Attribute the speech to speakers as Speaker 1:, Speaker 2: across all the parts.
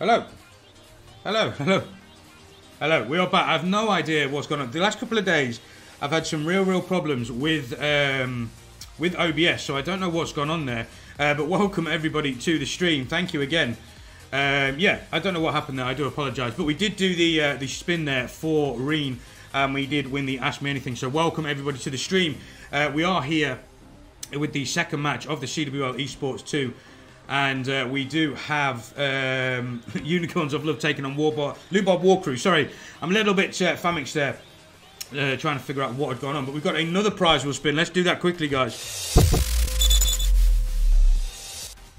Speaker 1: Hello. Hello, hello. Hello, we are back. I have no idea what's going on. The last couple of days, I've had some real problems with OBS, so I don't know what's gone on there. But welcome everybody to the stream. Thank you again. Yeah, I don't know what happened there. I do apologise. But we did do the spin there for Reen, and we did win the Ask Me Anything. So welcome everybody to the stream. We are here with the second match of the CWL Esports 2. And we do have Unicorns of Love taking on Loubard WarCrew. Sorry, I'm a little bit famished there, trying to figure out what had gone on. But we've got another prize we'll spin. Let's do that quickly, guys.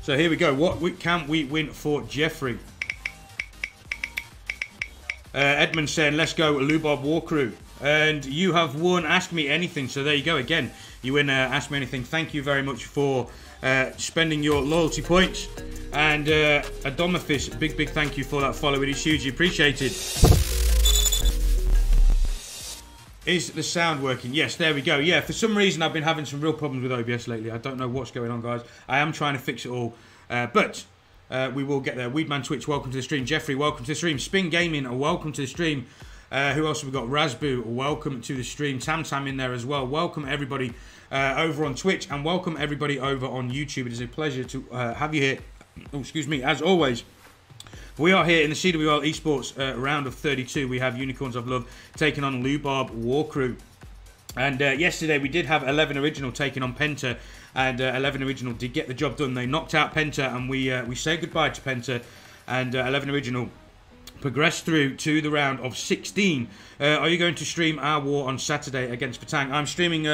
Speaker 1: So here we go. What can we win for Jeffrey? Edmund saying, let's go Loubard WarCrew. And you have won Ask Me Anything. So there you go again. You win Ask Me Anything. Thank you very much for spending your loyalty points. And Adomafis, big thank you for that follow. It is hugely appreciated. Is the sound working? Yes, there we go. Yeah, for some reason I've been having some real problems with OBS lately. I don't know what's going on, guys. I am trying to fix it all. But we will get there. Weedman Twitch, welcome to the stream. Jeffrey, welcome to the stream. Spin Gaming, welcome to the stream. Who else have we got? Razboo, welcome to the stream. Tam in there as well. Welcome everybody over on Twitch, and welcome everybody over on YouTube. It is a pleasure to have you here. Oh, excuse me, as always. We are here in the CWL Esports round of 32. We have Unicorns of Love taking on Loubard WarCrew. And yesterday we did have 11 Original taking on Penta, and 11 Original did get the job done. They knocked out Penta, and we say goodbye to Penta, and 11 Original progressed through to the round of 16. Are you going to stream our war on Saturday against Batang? I'm streaming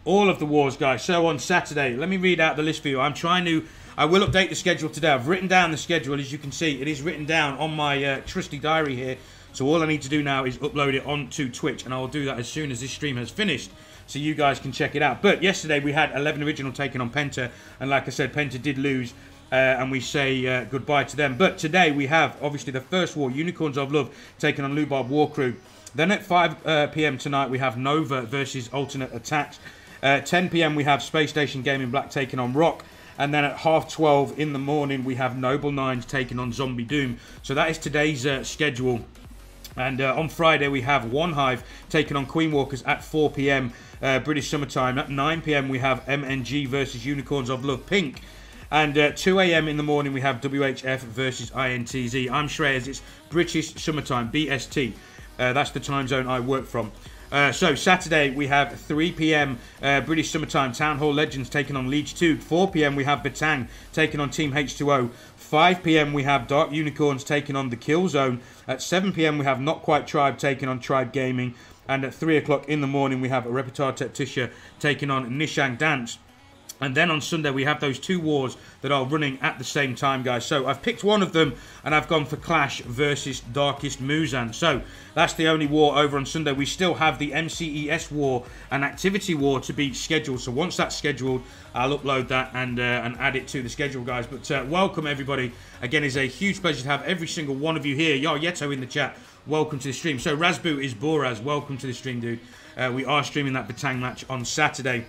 Speaker 1: all of the wars, guys. So on Saturday, let me read out the list for you. I will update the schedule today. I've written down the schedule, as you can see. It is written down on my trusty diary here. So all I need to do now is upload it onto Twitch, and I will do that as soon as this stream has finished, so you guys can check it out. But yesterday we had 11 Original taking on Penta, and like I said, Penta did lose. And we say goodbye to them. But today we have, obviously, the first war, Unicorns of Love, taking on Loubard WarCrew. Then at 5 PM tonight, we have Nova versus Alternate Attacks. 10 PM, we have SpaceStation Gaming Black taking on Rock. And then at 12:30 in the morning, we have Noble Nines taking on Zombie Doom. So that is today's schedule. And on Friday, we have One Hive taking on Queen Walkers at 4 PM British Summertime. At 9 PM, we have MNG versus Unicorns of Love Pink. And 2 AM in the morning, we have WHF versus INTZ. I'm Shreyas, it's British Summertime, BST. That's the time zone I work from. So Saturday, we have 3 PM British Summertime, Town Hall Legends taking on Leech 2. 4 PM, we have Batang taking on Team H2O. 5 PM, we have Dark Unicorns taking on the Killzone. At 7 PM, we have Not Quite Tribe taking on Tribe Gaming. And at 3 o'clock in the morning, we have Repertoire Tacticia taking on Nishang Dance. And then on Sunday, we have those two wars that are running at the same time, guys. So I've picked one of them, and I've gone for Clash versus Darkest Muzan. So that's the only war over on Sunday. We still have the MCES war and Activity war to be scheduled. So once that's scheduled, I'll upload that and add it to the schedule, guys. But welcome, everybody. Again, it's a huge pleasure to have every single one of you here. Yo, Yeto in the chat. Welcome to the stream. So Razboo is Boraz. Welcome to the stream, dude. We are streaming that Batang match on Saturday.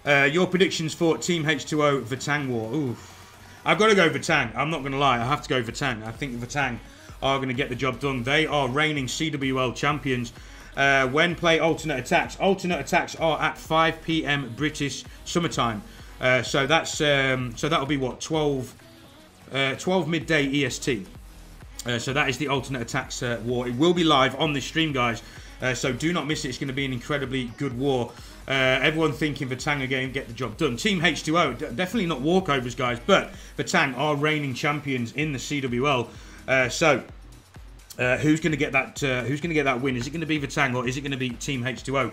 Speaker 1: Your predictions for Team H2O Vatang War. Ooh, I've got to go Vatang. I'm not going to lie. I have to go Vatang. I think Vatang are going to get the job done. They are reigning CWL champions. When play Alternate Attacks. Alternate Attacks are at 5 PM British Summertime. So that's so that'll be what, 12 midday EST. So that is the Alternate Attacks war. It will be live on this stream, guys. So do not miss it. It's going to be an incredibly good war. Everyone thinking Vatang are going to get the job done. Team H2O, definitely not walkovers, guys, but Vatang are reigning champions in the CWL. So who's going to get that? Who's going to get that win? Is it going to be Vatang or is it going to be Team H2O?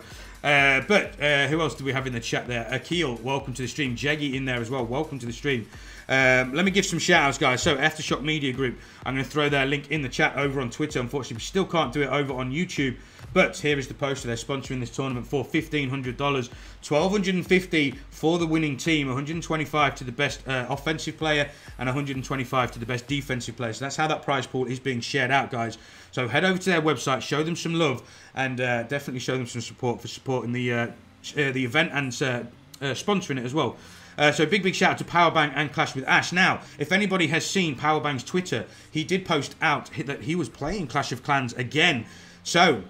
Speaker 1: But who else do we have in the chat there? Akil, welcome to the stream. Jeggy in there as well. Welcome to the stream. Let me give some shout outs, guys. So Aftershock Media Group, I'm going to throw their link in the chat over on Twitter. Unfortunately, we still can't do it over on YouTube, but here is the poster. They're sponsoring this tournament for $1,500, $1,250 for the winning team, 125 to the best offensive player, and 125 to the best defensive player. So that's how that prize pool is being shared out, guys. So head over to their website, show them some love, and definitely show them some support for supporting the event and sponsoring it as well. So big shout out to Powerbang and Clash with Ash. Now, if anybody has seen Powerbang's Twitter, he did post out that he was playing Clash of Clans again. So,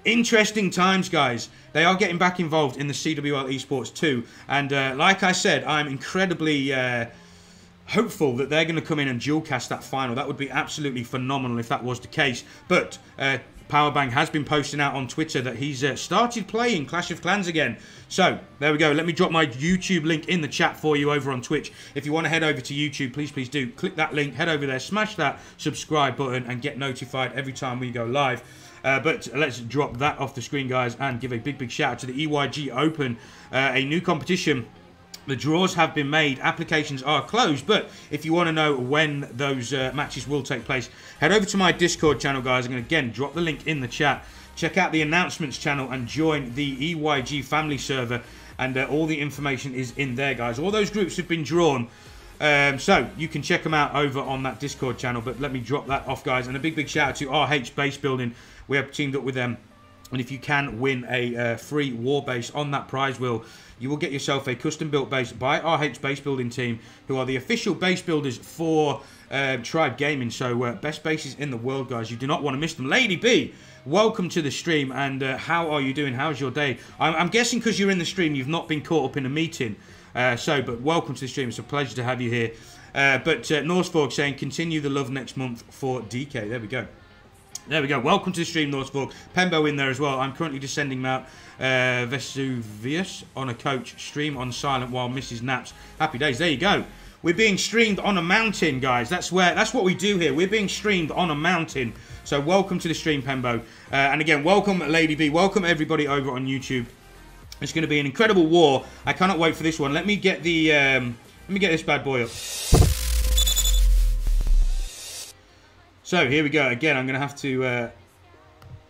Speaker 1: interesting times, guys. They are getting back involved in the CWL esports too. And like I said, I'm incredibly hopeful that they're going to come in and dual cast that final. That would be absolutely phenomenal if that was the case. But Powerbang has been posting out on Twitter that he's started playing Clash of Clans again. So, there we go. Let me drop my YouTube link in the chat for you over on Twitch. If you want to head over to YouTube, please do. Click that link, head over there, smash that subscribe button, and get notified every time we go live. But let's drop that off the screen, guys, and give a big shout out to the EYG Open, a new competition. The draws have been made, applications are closed, but if you want to know when those matches will take place, head over to my Discord channel, guys. I'm going to, again, drop the link in the chat. Check out the announcements channel and join the EYG family server, and all the information is in there, guys. All those groups have been drawn, so you can check them out over on that Discord channel, but let me drop that off, guys. And a big shout out to RH Base Building. We have teamed up with them, and if you can win a free war base on that prize wheel, you will get yourself a custom-built base by RH Base Building Team, who are the official base builders for Tribe Gaming. So, best bases in the world, guys. You do not want to miss them. Lady B, welcome to the stream, and how are you doing? How's your day? I'm guessing because you're in the stream, you've not been caught up in a meeting. But welcome to the stream. It's a pleasure to have you here. But Norseforg saying, continue the love next month for DK. There we go. There we go. Welcome to the stream, Norseforg. Pembo in there as well. I'm currently just sending Mount Vesuvius on a coach. Stream on silent while Mrs. naps. Happy days. There you go. We're being streamed on a mountain, guys. That's what we do here. We're being streamed on a mountain. So welcome to the stream, Pembo. And again, welcome, Lady B. Welcome, everybody, over on YouTube. It's going to be an incredible war. I cannot wait for this one. Let me get the let me get this bad boy up. So here we go. Again, I'm going to have to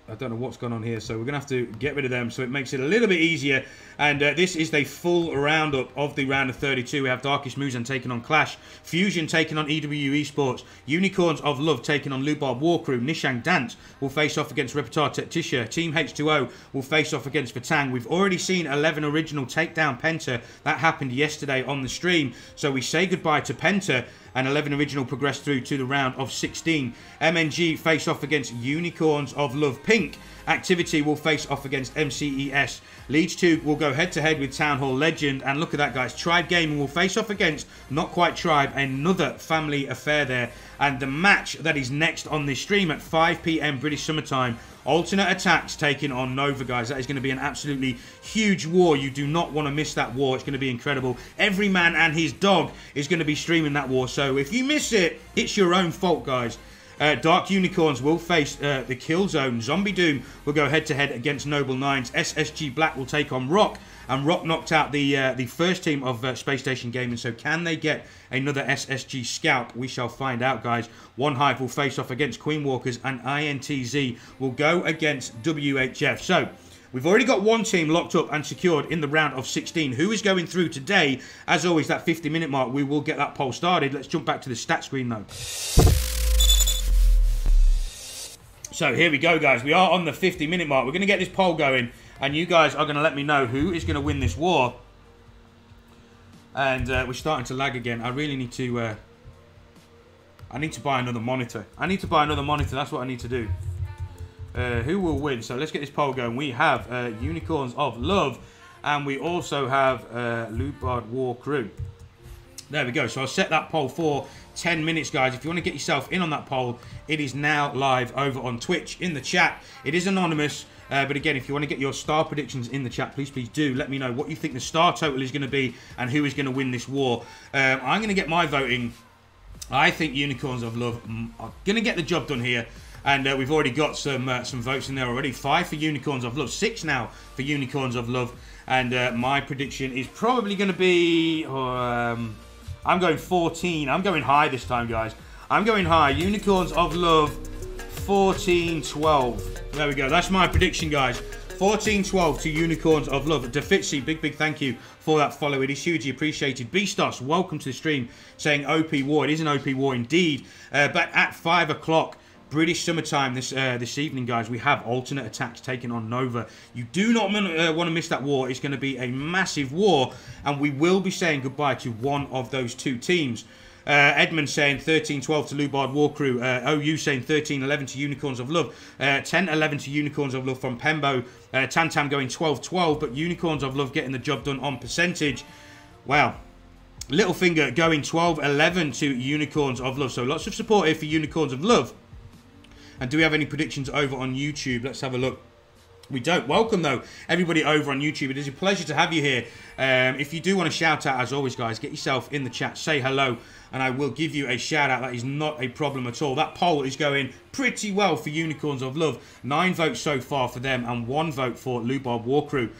Speaker 1: I don't know what's gone on here, so we're going to have to get rid of them so it makes it a little bit easier. And this is the full roundup of the round of 32. We have Darkish Muzan taking on Clash, Fusion taking on EW Esports, Unicorns of Love taking on Loubard WarCrew, Nishang Dance will face off against Repertoire Tisha, Team H2O will face off against Vatang. We've already seen 11 Original take down Penta. That happened yesterday on the stream, so we say goodbye to Penta, and 11 Original progress through to the round of 16. MNG face off against Unicorns of Love. Pink Activity will face off against MCES. Leeds 2 will go head-to-head with Town Hall Legend. And look at that, guys. Tribe Gaming will face off against Not Quite Tribe. Another family affair there. And the match that is next on this stream at 5 PM British Summertime, Alternate Attacks taking on Nova, guys. That is going to be an absolutely huge war. You do not want to miss that war. It's going to be incredible. Every man and his dog is going to be streaming that war. So if you miss it, it's your own fault, guys. Dark Unicorns will face the Killzone. Zombie Doom will go head-to-head against Noble Nines. SSG Black will take on Rock. And Rock knocked out the first team of SpaceStation Gaming. So can they get another SSG scalp? We shall find out, guys. One Hive will face off against Queen Walkers. And INTZ will go against WHF. So we've already got one team locked up and secured in the round of 16. Who is going through today? As always, that 50-minute mark, we will get that poll started. Let's jump back to the stat screen, though. So here we go, guys. We are on the 50-minute mark. We're going to get this poll going, and you guys are going to let me know who is going to win this war. And we're starting to lag again. I really need to... I need to buy another monitor. I need to buy another monitor. That's what I need to do. Who will win? So let's get this poll going. We have Unicorns of Love, and we also have Loubard WarCrew. There we go. So I'll set that poll for 10 minutes, guys. If you want to get yourself in on that poll, it is now live over on Twitch in the chat. It is anonymous, but again, if you want to get your star predictions in the chat, please do let me know what you think the star total is going to be and who is going to win this war. I'm going to get my voting. I think Unicorns of Love are going to get the job done here. And we've already got some votes in there already. 5 for Unicorns of Love, 6 now for Unicorns of Love. And my prediction is probably going to be... I'm going 14. I'm going high this time, guys. I'm going high. Unicorns of Love, 14-12. There we go. That's my prediction, guys. 14-12 to Unicorns of Love. Defitzy, big thank you for that follow. It is hugely appreciated. Beastos, welcome to the stream, saying OP War. It is an OP War indeed. But at 5 o'clock British summertime this evening, guys. We have alternate attacks taking on Nova. You do not want to miss that war. It's going to be a massive war, and we will be saying goodbye to one of those two teams. Edmund saying 13-12 to Loubard WarCrew. OU saying 13-11 to Unicorns of Love. 10-11 to Unicorns of Love from Pembo. Tantam going 12-12, but Unicorns of Love getting the job done on percentage. Wow. Littlefinger going 12-11 to Unicorns of Love. So lots of support here for Unicorns of Love. And do we have any predictions over on YouTube? Let's have a look. We don't. Welcome, though, everybody over on YouTube. It is a pleasure to have you here. If you do want to shout out, as always, guys, get yourself in the chat. Say hello, and I will give you a shout out. That is not a problem at all. That poll is going pretty well for Unicorns of Love. 9 votes so far for them and 1 vote for Loubard WarCrew.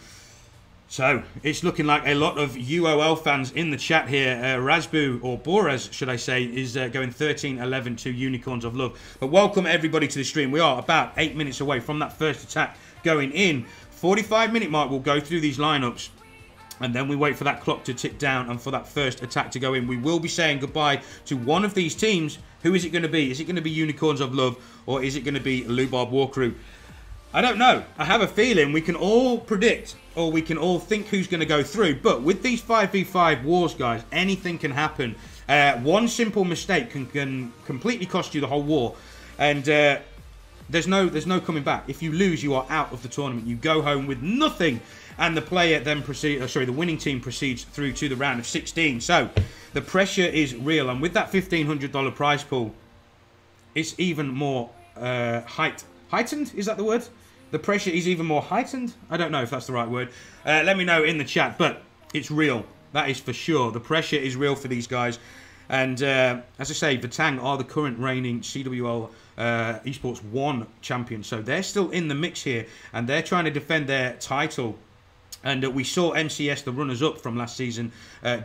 Speaker 1: So, it's looking like a lot of UOL fans in the chat here. Razbu, or Boraz, should I say, is going 13-11 to Unicorns of Love. But welcome, everybody, to the stream. We are about 8 minutes away from that first attack going in. 45-minute mark, we'll go through these lineups. And then we wait for that clock to tick down and for that first attack to go in. We will be saying goodbye to one of these teams. Who is it going to be? Is it going to be Unicorns of Love, or is it going to be Loubard WarCrew? I don't know. I have a feeling we can all predict, or we can all think who's going to go through. But with these 5v5 wars, guys, anything can happen. One simple mistake can completely cost you the whole war. And there's no coming back. If you lose, you are out of the tournament. You go home with nothing. And the player then the winning team proceeds through to the round of 16. So the pressure is real. And with that $1,500 prize pool, it's even more heightened. Is that the word? The pressure is even more heightened. I don't know if that's the right word. Let me know in the chat. But it's real. That is for sure. The pressure is real for these guys. And as I say, Vatang are the current reigning CWL Esports 1 champions. So they're still in the mix here. And they're trying to defend their title. And we saw MCES, the runners-up from last season,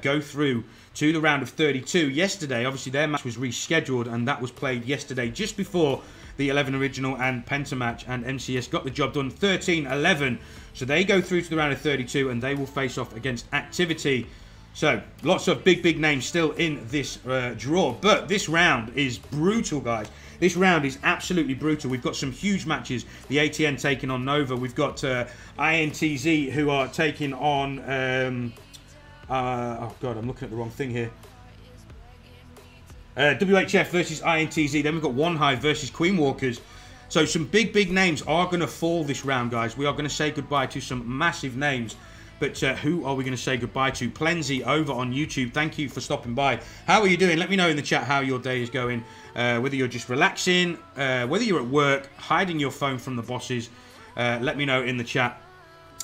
Speaker 1: go through to the round of 32 yesterday. Obviously, their match was rescheduled, and that was played yesterday just before the 11 Original and Penta match. And MCES got the job done 13-11. So they go through to the round of 32, and they will face off against Activity. So, lots of big names still in this draw. But this round is brutal, guys. This round is absolutely brutal. We've got some huge matches. The ATN taking on Nova. We've got INTZ who are taking on... oh, God, I'm looking at the wrong thing here. WHF versus INTZ. Then we've got One Hive versus Queen Walkers. So, some big names are going to fall this round, guys. We are going to say goodbye to some massive names. But who are we going to say goodbye to? Plenzy over on YouTube. Thank you for stopping by. How are you doing? Let me know in the chat how your day is going. Whether you're just relaxing, whether you're at work, hiding your phone from the bosses. Let me know in the chat.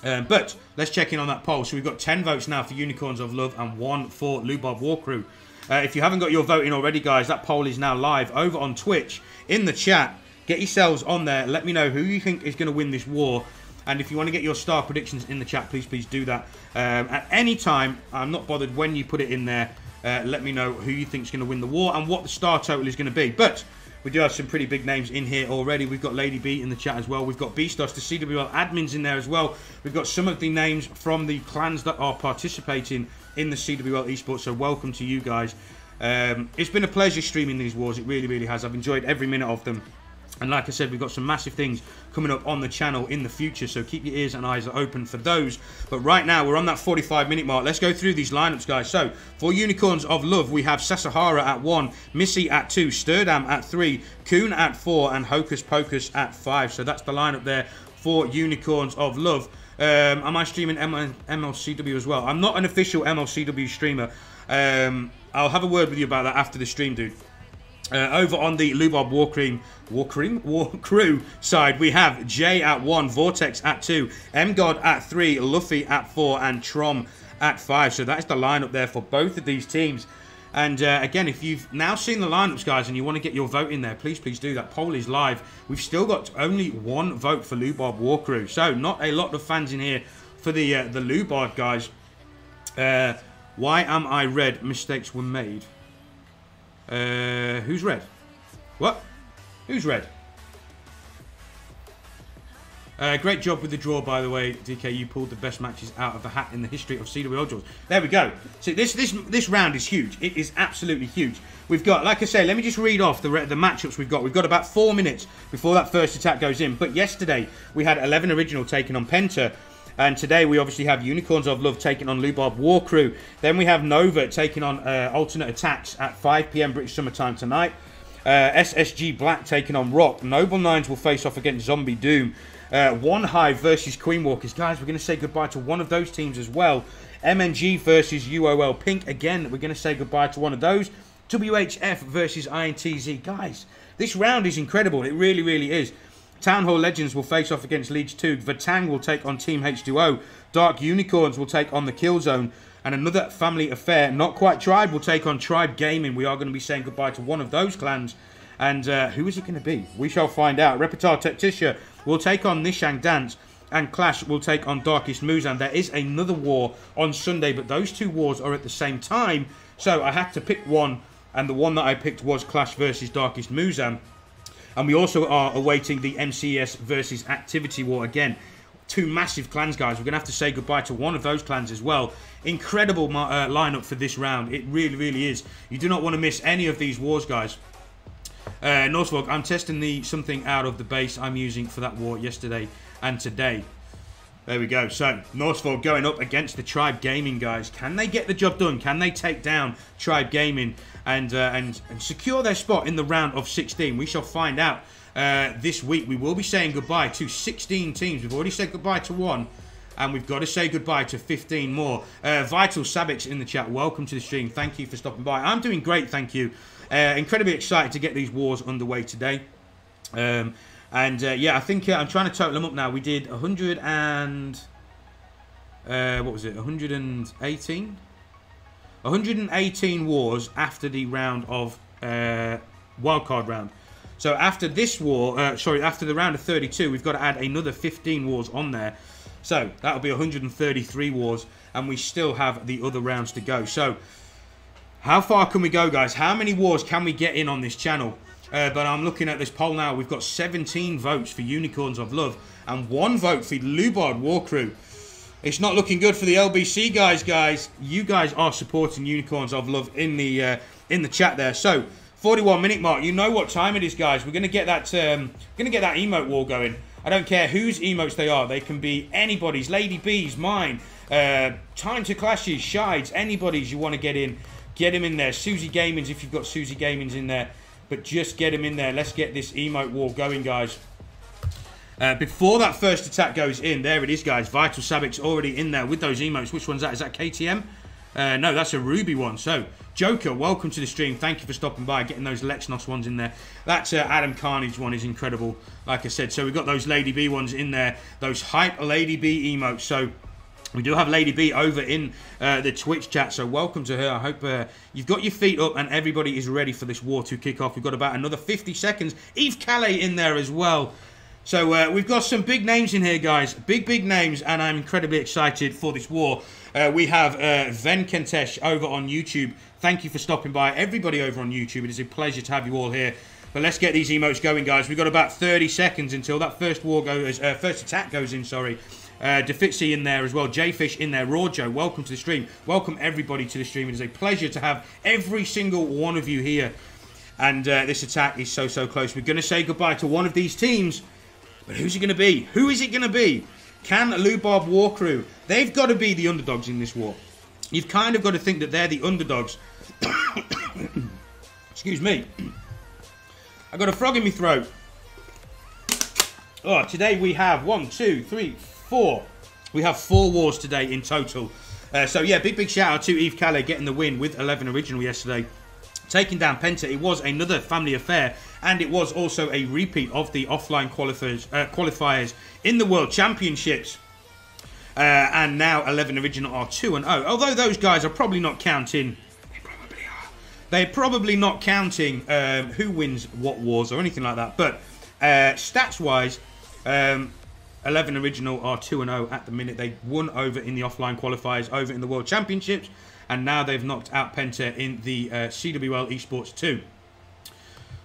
Speaker 1: But let's check in on that poll. So we've got 10 votes now for Unicorns of Love and 1 for Loubard WarCrew. If you haven't got your vote in already, guys, that poll is now live over on Twitch. In the chat, get yourselves on there. Let me know who you think is going to win this war. And if you want to get your star predictions in the chat, please do that. At any time, I'm not bothered when you put it in there. Let me know who you think is going to win the war and what the star total is going to be. But we do have some pretty big names in here already. We've got Lady B in the chat as well. We've got Beastos, the CWL admins in there as well. We've got some of the names from the clans that are participating in the CWL esports. So welcome to you guys. It's been a pleasure streaming these wars. It really has. I've enjoyed every minute of them. And like I said, we've got some massive things coming up on the channel in the future, so keep your ears and eyes open for those. But right now, we're on that 45-minute mark. Let's go through these lineups, guys. So, for Unicorns of Love, we have Sasahara at 1, Missy at 2, Sturdam at 3, Kuhn at 4, and Hocus Pocus at 5. So that's the lineup there for Unicorns of Love. Am I streaming MLCW as well? I'm not an official MLCW streamer. I'll have a word with you about that after the stream, dude. Over on the Loubard WarCrew side, we have Jay at 1, Vortex at 2, M-God at 3, Luffy at 4, and Trom at 5. So that is the lineup there for both of these teams. And again, if you've now seen the lineups, guys, and you want to get your vote in there, please do that. Poll is live. We've still got only 1 vote for Loubard WarCrew. So not a lot of fans in here for the Loubard guys. Why am I red? Mistakes were made. Who's red? What? Who's red? Great job with the draw, by the way, DK. You pulled the best matches out of the hat in the history of CWL draws. There we go. See, this round is huge. It is absolutely huge. We've got, like I say, let me just read off the matchups we've got. We've got about 4 minutes before that first attack goes in. But yesterday, we had 11 Original taking on Penta. And today, we obviously have Unicorns of Love taking on Loubard WarCrew. Then we have Nova taking on Alternate Attacks at 5 PM British Summertime tonight. SSG Black taking on Rock. Noble Nines will face off against Zombie Doom. One Hive versus Queen Walkers. Guys, we're going to say goodbye to one of those teams as well. MNG versus UOL Pink. Again, we're going to say goodbye to one of those. WHF versus INTZ. Guys, this round is incredible. It really, really is. Town Hall Legends will face off against Leeds 2. Vatang will take on Team H2O. Dark Unicorns will take on the Killzone. And another family affair, Not Quite Tribe, will take on Tribe Gaming. We are going to be saying goodbye to one of those clans. And who is it going to be? We shall find out. Repertoire Tacticia will take on Nishang Dance. And Clash will take on Darkest Muzan. There is another war on Sunday, but those two wars are at the same time. So I had to pick one. And the one that I picked was Clash versus Darkest Muzan. And we also are awaiting the MCES versus Activity War again. Two massive clans, guys. We're going to have to say goodbye to one of those clans as well. Incredible lineup for this round. It really, really is. You do not want to miss any of these wars, guys. Northvolt, I'm testing something out of the base I'm using for that war yesterday and today. There we go. So, Northvolt going up against the Tribe Gaming, guys. Can they get the job done? Can they take down Tribe Gaming and secure their spot in the round of 16? We shall find out. This week we will be saying goodbye to 16 teams. We've already said goodbye to one, and we've got to say goodbye to 15 more. Vital Sabix in the chat, welcome to the stream. Thank you for stopping by. I'm doing great, thank you. Incredibly excited to get these wars underway today. Yeah, I think I'm trying to total them up now. We did 100 and what was it? 118. 118 wars after the round of wildcard round. So after this war, after the round of 32, we've got to add another 15 wars on there. So that'll be 133 wars, and we still have the other rounds to go. So how far can we go, guys? How many wars can we get in on this channel? But I'm looking at this poll now. We've got 17 votes for Unicorns of Love and 1 vote for Loubard WarCrew. It's not looking good for the LBC guys. You guys are supporting Unicorns of Love in the chat there. So 41-minute mark. You know what time it is, guys. We're gonna get that emote war going. I don't care whose emotes they are. They can be anybody's. Lady B's, mine. Time to Clashes, Shides, anybody's you want to get in. Get him in there. Susie Gaming's if you've got Susie Gaming's in there. But just get him in there. Let's get this emote war going, guys. Before that first attack goes in, there it is, guys. Vital Sabix already in there with those emotes. Which one's that? Is that KTM? No, that's a Ruby one. So, Joker, welcome to the stream. Thank you for stopping by, getting those Lexnos ones in there. That Adam Carnage one is incredible, like I said. So, we've got those Lady B ones in there. Those hype Lady B emotes. So, we do have Lady B over in the Twitch chat, so welcome to her. I hope you've got your feet up and everybody is ready for this war to kick off. We've got about another 50 seconds. Eve Calais in there as well. So we've got some big names in here, guys. Big names, and I'm incredibly excited for this war. We have Venkentesh over on YouTube. Thank you for stopping by. Everybody over on YouTube, it is a pleasure to have you all here. But let's get these emotes going, guys. We've got about 30 seconds until that first attack goes in, sorry. Defitzy in there as well. Jfish in there. Raw Joe, welcome to the stream. Welcome everybody to the stream. It is a pleasure to have every single one of you here. And this attack is so close. We're going to say goodbye to one of these teams. But who's it going to be? Who is it going to be? Can Loubard WarCrew? They've got to be the underdogs in this war. You've kind of got to think that they're the underdogs. Excuse me. I got a frog in my throat. Oh, today we have 1, 2, 3, 4. We have 4 wars today in total. So yeah, big shout out to Eve Calais getting the win with 11 original yesterday. Taking down Penta. It was another family affair, and it was also a repeat of the offline qualifiers in the World Championships. And now 11 original are 2-0. Although those guys are probably not counting. They probably are. They're probably not counting who wins what wars or anything like that. But stats-wise, 11 original are 2-0 at the minute. They won over in the offline qualifiers, over in the World Championships. And now they've knocked out Penta in the CWL Esports 2.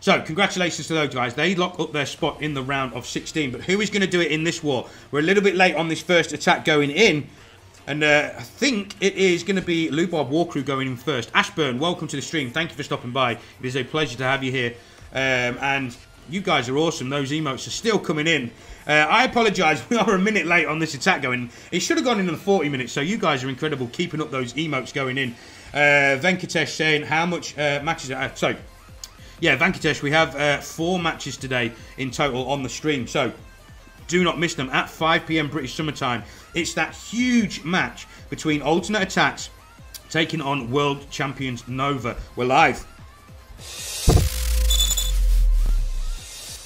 Speaker 1: So, congratulations to those guys. They lock up their spot in the round of 16. But who is going to do it in this war? We're a little bit late on this first attack going in. And I think it is going to be Loubard WarCrew going in first. Ashburn, welcome to the stream. Thank you for stopping by. It is a pleasure to have you here. And you guys are awesome. Those emotes are still coming in. I apologise. We are a minute late on this attack going. It should have gone in 40 minutes. So you guys are incredible keeping up those emotes going in. Venkatesh saying how much matches... so... Yeah, Venkatesh, we have 4 matches today in total on the stream. So, do not miss them at 5 PM British Summer Time. It's that huge match between Alternate Attacks taking on World Champions Nova. We're live.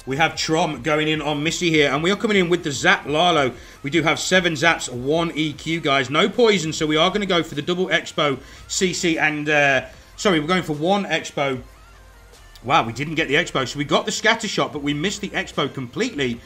Speaker 1: We have Trom going in on Missy here. And we are coming in with the Zap Lalo. We do have 7 Zaps, 1 EQ, guys. No poison, so we are going to go for the double Expo CC. And, sorry, we're going for 1 Expo. Wow, we didn't get the Expo. So we got the scatter shot, but we missed the Expo completely.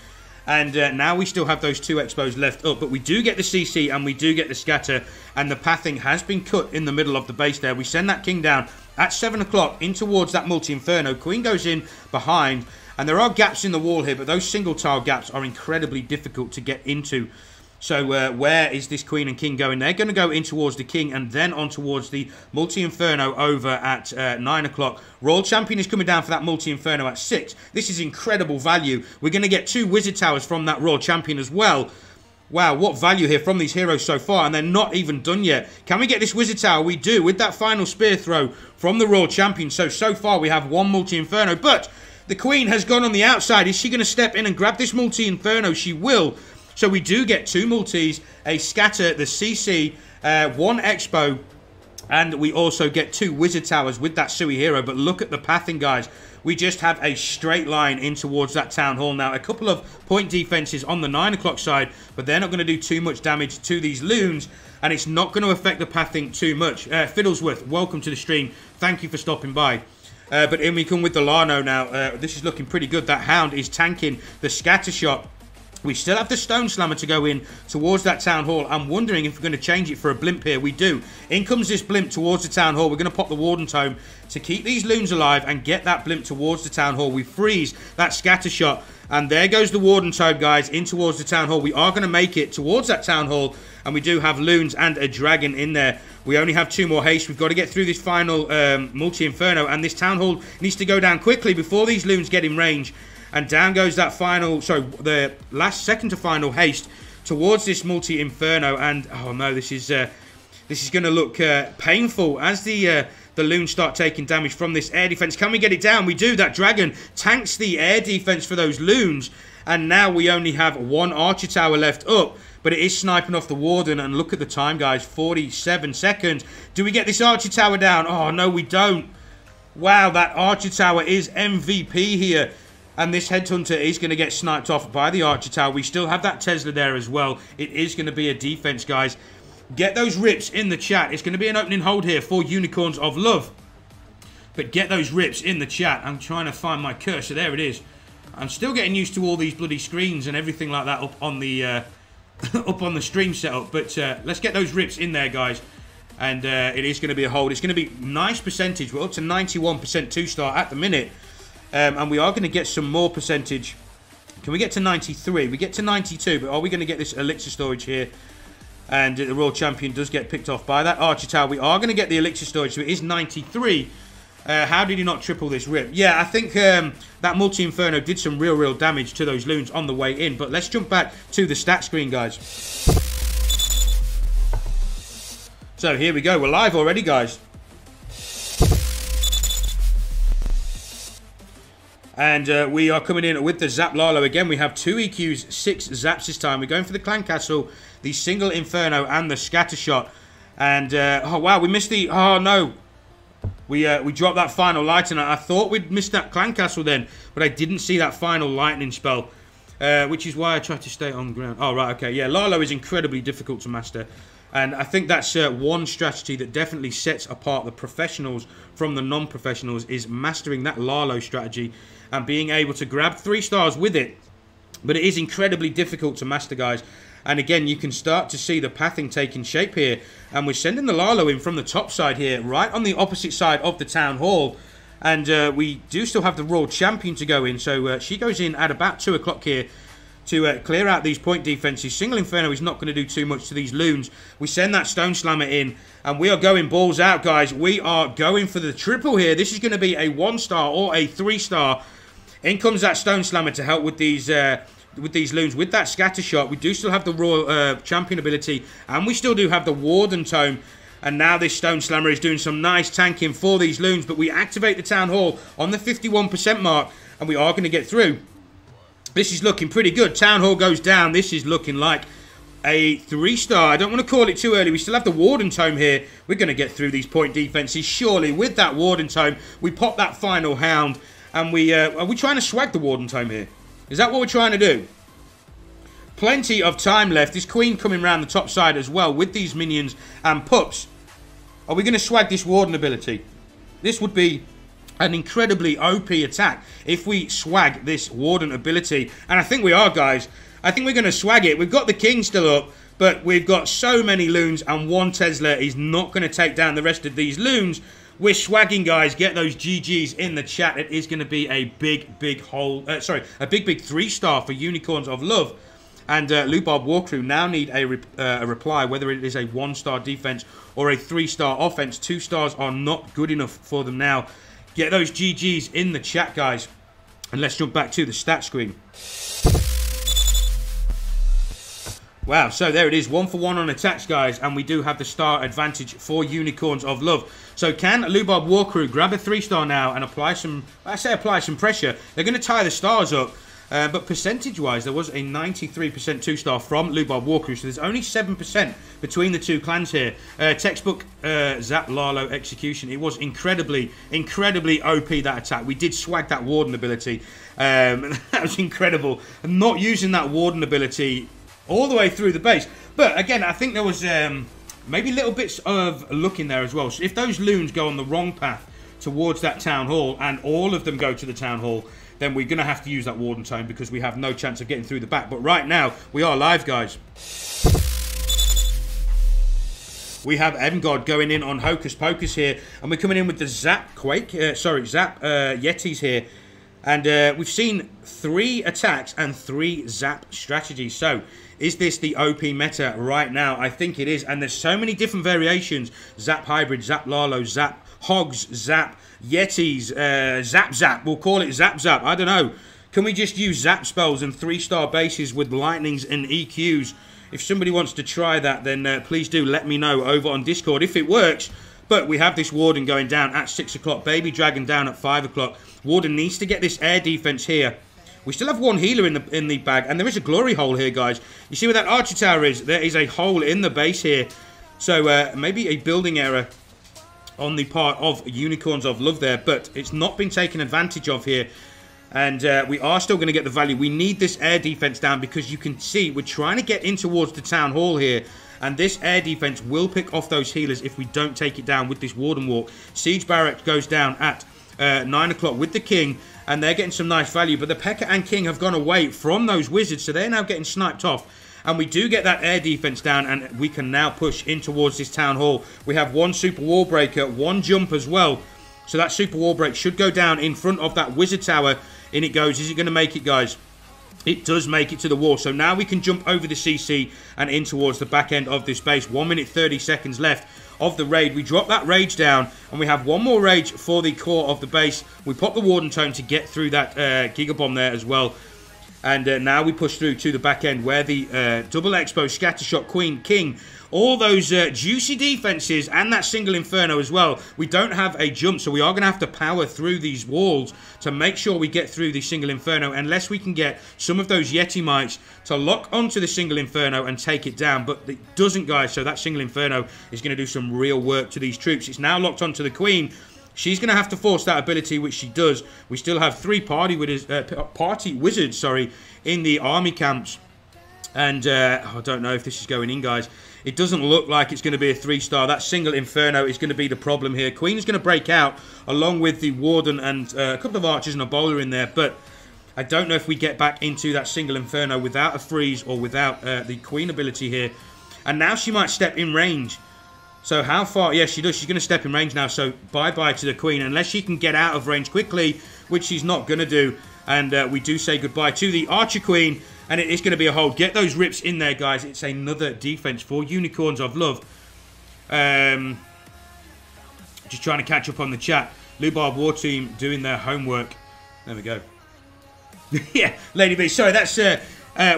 Speaker 1: And now we still have those 2 Expos left up. But we do get the CC and we do get the scatter. And the pathing has been cut in the middle of the base there. We send that king down at 7 o'clock in towards that multi-inferno. Queen goes in behind. And there are gaps in the wall here, but those single tile gaps are incredibly difficult to get into. So where is this queen and king going? They're going to go in towards the king and then on towards the multi-inferno over at 9 o'clock. Royal Champion is coming down for that multi-inferno at 6. This is incredible value. We're going to get 2 wizard towers from that Royal Champion as well. Wow, what value here from these heroes so far, and they're not even done yet. Can we get this wizard tower? We do, with that final spear throw from the Royal Champion. So far we have 1 multi-inferno, but the queen has gone on the outside. Is she going to step in and grab this multi-inferno? She will. So we do get 2 multis, a scatter, the CC, 1 Expo, and we also get 2 wizard towers with that Sui hero. But look at the pathing, guys. We just have a straight line in towards that town hall now. A couple of point defenses on the 9 o'clock side, but they're not going to do too much damage to these loons, and it's not going to affect the pathing too much. Fiddlesworth, welcome to the stream. Thank you for stopping by. But in we come with the Lano now. This is looking pretty good. That Hound is tanking the scatter shot. We still have the Stone Slammer to go in towards that Town Hall. I'm wondering if we're going to change it for a blimp here. We do. In comes this blimp towards the Town Hall. We're going to pop the Warden Tome to keep these loons alive and get that blimp towards the Town Hall. We freeze that scatter shot. And there goes the Warden Tome, guys, in towards the Town Hall. We are going to make it towards that Town Hall. And we do have loons and a dragon in there. We only have 2 more haste. We've got to get through this final multi-inferno. And this Town Hall needs to go down quickly before these loons get in range. And down goes that final, the last second to final haste towards this multi-inferno. And, oh no, this is going to look painful as the loons start taking damage from this air defense. Can we get it down? We do. That dragon tanks the air defense for those loons. And now we only have 1 archer tower left up. But it is sniping off the Warden. And look at the time, guys. 47 seconds. Do we get this archer tower down? Oh, no, we don't. Wow, that archer tower is MVP here. And this Headhunter is going to get sniped off by the Archer Tower. We still have that Tesla there as well. It is going to be a defense, guys. Get those rips in the chat. It's going to be an opening hold here for Unicorns of Love. But get those rips in the chat. I'm trying to find my cursor. There it is. I'm still getting used to all these bloody screens and everything like that up on the up on the stream setup. But let's get those rips in there, guys. And it is going to be a hold. It's going to be nice percentage. We're up to 91% 2-star at the minute. And we are going to get some more percentage. Can we get to 93? We get to 92, but are we going to get this elixir storage here? And the Royal Champion does get picked off by that Archer Tower. We are going to get the elixir storage, so it is 93. How did he not triple this rip? Yeah, I think that multi-inferno did some real damage to those loons on the way in. But let's jump back to the stat screen, guys. So here we go. We're live already, guys. And we are coming in with the Zap Lalo. Again, we have 2 EQs, 6 Zaps this time. We're going for the Clan Castle, the single Inferno, and the Scatter Shot. And, oh, wow, we missed the... Oh, no. We dropped that final lightning. I thought we'd missed that Clan Castle then, but I didn't see that final lightning spell, which is why I tried to stay on ground. Oh, right, okay. Yeah, Lalo is incredibly difficult to master. And I think that's one strategy that definitely sets apart the professionals from the non-professionals is mastering that Lalo strategy and being able to grab 3 stars with it. But it is incredibly difficult to master, guys. And again, you can start to see the pathing taking shape here. And we're sending the Lalo in from the top side here, right on the opposite side of the Town Hall. And we do still have the Royal Champion to go in. So she goes in at about 2 o'clock here to clear out these point defenses. Single Inferno is not going to do too much to these loons. We send that Stone Slammer in, and we are going balls out, guys. We are going for the triple here. This is going to be a 1-star or a 3-star. In comes that Stone Slammer to help with these loons. With that Scatter Shot, we do still have the Royal Champion ability, and we still do have the Warden Tome. And now this Stone Slammer is doing some nice tanking for these loons. But we activate the Town Hall on the 51% mark, and we are going to get through. This is looking pretty good. Town Hall goes down. This is looking like a 3-star. I don't want to call it too early. We still have the Warden Tome here. We're going to get through these point defenses. Surely, with that Warden Tome, we pop that final Hound. And are we trying to swag the Warden Tome here? Is that what we're trying to do? Plenty of time left. This Queen coming around the top side as well with these minions and pups. Are we going to swag this Warden ability? This would be an incredibly OP attack if we swag this Warden ability. And I think we are, guys. I think we're going to swag it. We've got the King still up, but we've got so many loons, and one Tesla is not going to take down the rest of these loons. We're swagging, guys. Get those GGs in the chat. It is going to be a big 3-star for Unicorns of Love. And Loubard WarCrew now need a reply, whether it is a 1-star defense or a 3-star offense. 2 stars are not good enough for them now. Get those GGs in the chat, guys. And let's jump back to the stat screen. Wow, so there it is. 1 for 1 on attacks, guys. And we do have the star advantage for Unicorns of Love. So can Loubard WarCrew grab a 3-star now and apply some, apply some pressure? They're going to tie the stars up. But percentage-wise, there was a 93% 2-star from Loubard WarCrew, so there's only 7% between the two clans here. Textbook Zap Lalo Execution. It was incredibly OP, that attack. We did swag that Warden ability. That was incredible. And not using that Warden ability all the way through the base. But again, I think there was maybe little bits of luck in there as well. So if those loons go on the wrong path towards that Town Hall, and all of them go to the Town Hall, then we're going to have to use that Warden Tome because we have no chance of getting through the back. But right now, we are live, guys. We have M-God going in on Hocus Pocus here. And we're coming in with the Zap Yetis here. And we've seen 3 attacks and 3 Zap strategies. So, is this the OP meta right now? I think it is. And there's so many different variations. Zap Hybrid, Zap Lalo, Zap Hogs, Zap Yetis, Zap. We'll call it Zap. I don't know. Can we just use Zap spells and 3-star bases with lightnings and EQs? If somebody wants to try that, then please do let me know over on Discord if it works. But we have this Warden going down at 6 o'clock. Baby Dragon down at 5 o'clock. Warden needs to get this air defense here. We still have 1 healer in the bag. And there is a glory hole here, guys. You see where that archer tower is? There is a hole in the base here. So maybe a building error on the part of Unicorns of Love there. But it's not been taken advantage of here. And we are still going to get the value. We need this air defense down because you can see we're trying to get in towards the Town Hall here. And this air defense will pick off those healers if we don't take it down with this Warden Walk. Siege Barrack goes down at 9 o'clock with the King. And they're getting some nice value. But the P.E.K.K.A. and King have gone away from those Wizards. So they're now getting sniped off. And we do get that air defense down. And we can now push in towards this Town Hall. We have 1 Super Wall Breaker, 1 jump as well. So that Super Wall Break should go down in front of that Wizard Tower. In it goes. Is it going to make it, guys? It does make it to the wall. So now we can jump over the CC and in towards the back end of this base. 1 minute 30 seconds left of the raid. We drop that rage down and we have 1 more rage for the core of the base. We pop the Warden Tome to get through that Giga Bomb there as well. And now we push through to the back end where the double expo, Scattershot, Queen, King, all those juicy defenses and that single Inferno as well. We don't have a jump, so we are going to have to power through these walls to make sure we get through the single Inferno unless we can get some of those Yeti mites to lock onto the single Inferno and take it down. But it doesn't, guys, so that single Inferno is going to do some real work to these troops. It's now locked onto the Queen. She's going to have to force that ability, which she does. We still have 3 party wizards, in the army camps. And I don't know if this is going in, guys. It doesn't look like it's going to be a 3-star. That single Inferno is going to be the problem here. Queen is going to break out along with the Warden and a couple of archers and a bowler in there. But I don't know if we get back into that single Inferno without a freeze or without the Queen ability here. And now she might step in range. So how far? Yes, she does. She's going to step in range now. So bye-bye to the Queen. Unless she can get out of range quickly, which she's not going to do. And we do say goodbye to the Archer Queen. And it is going to be a hold. Get those rips in there, guys. It's another defense for Unicorns of Love. Just trying to catch up on the chat. Loubard War Team doing their homework. There we go. Yeah, Lady B. Sorry, that's...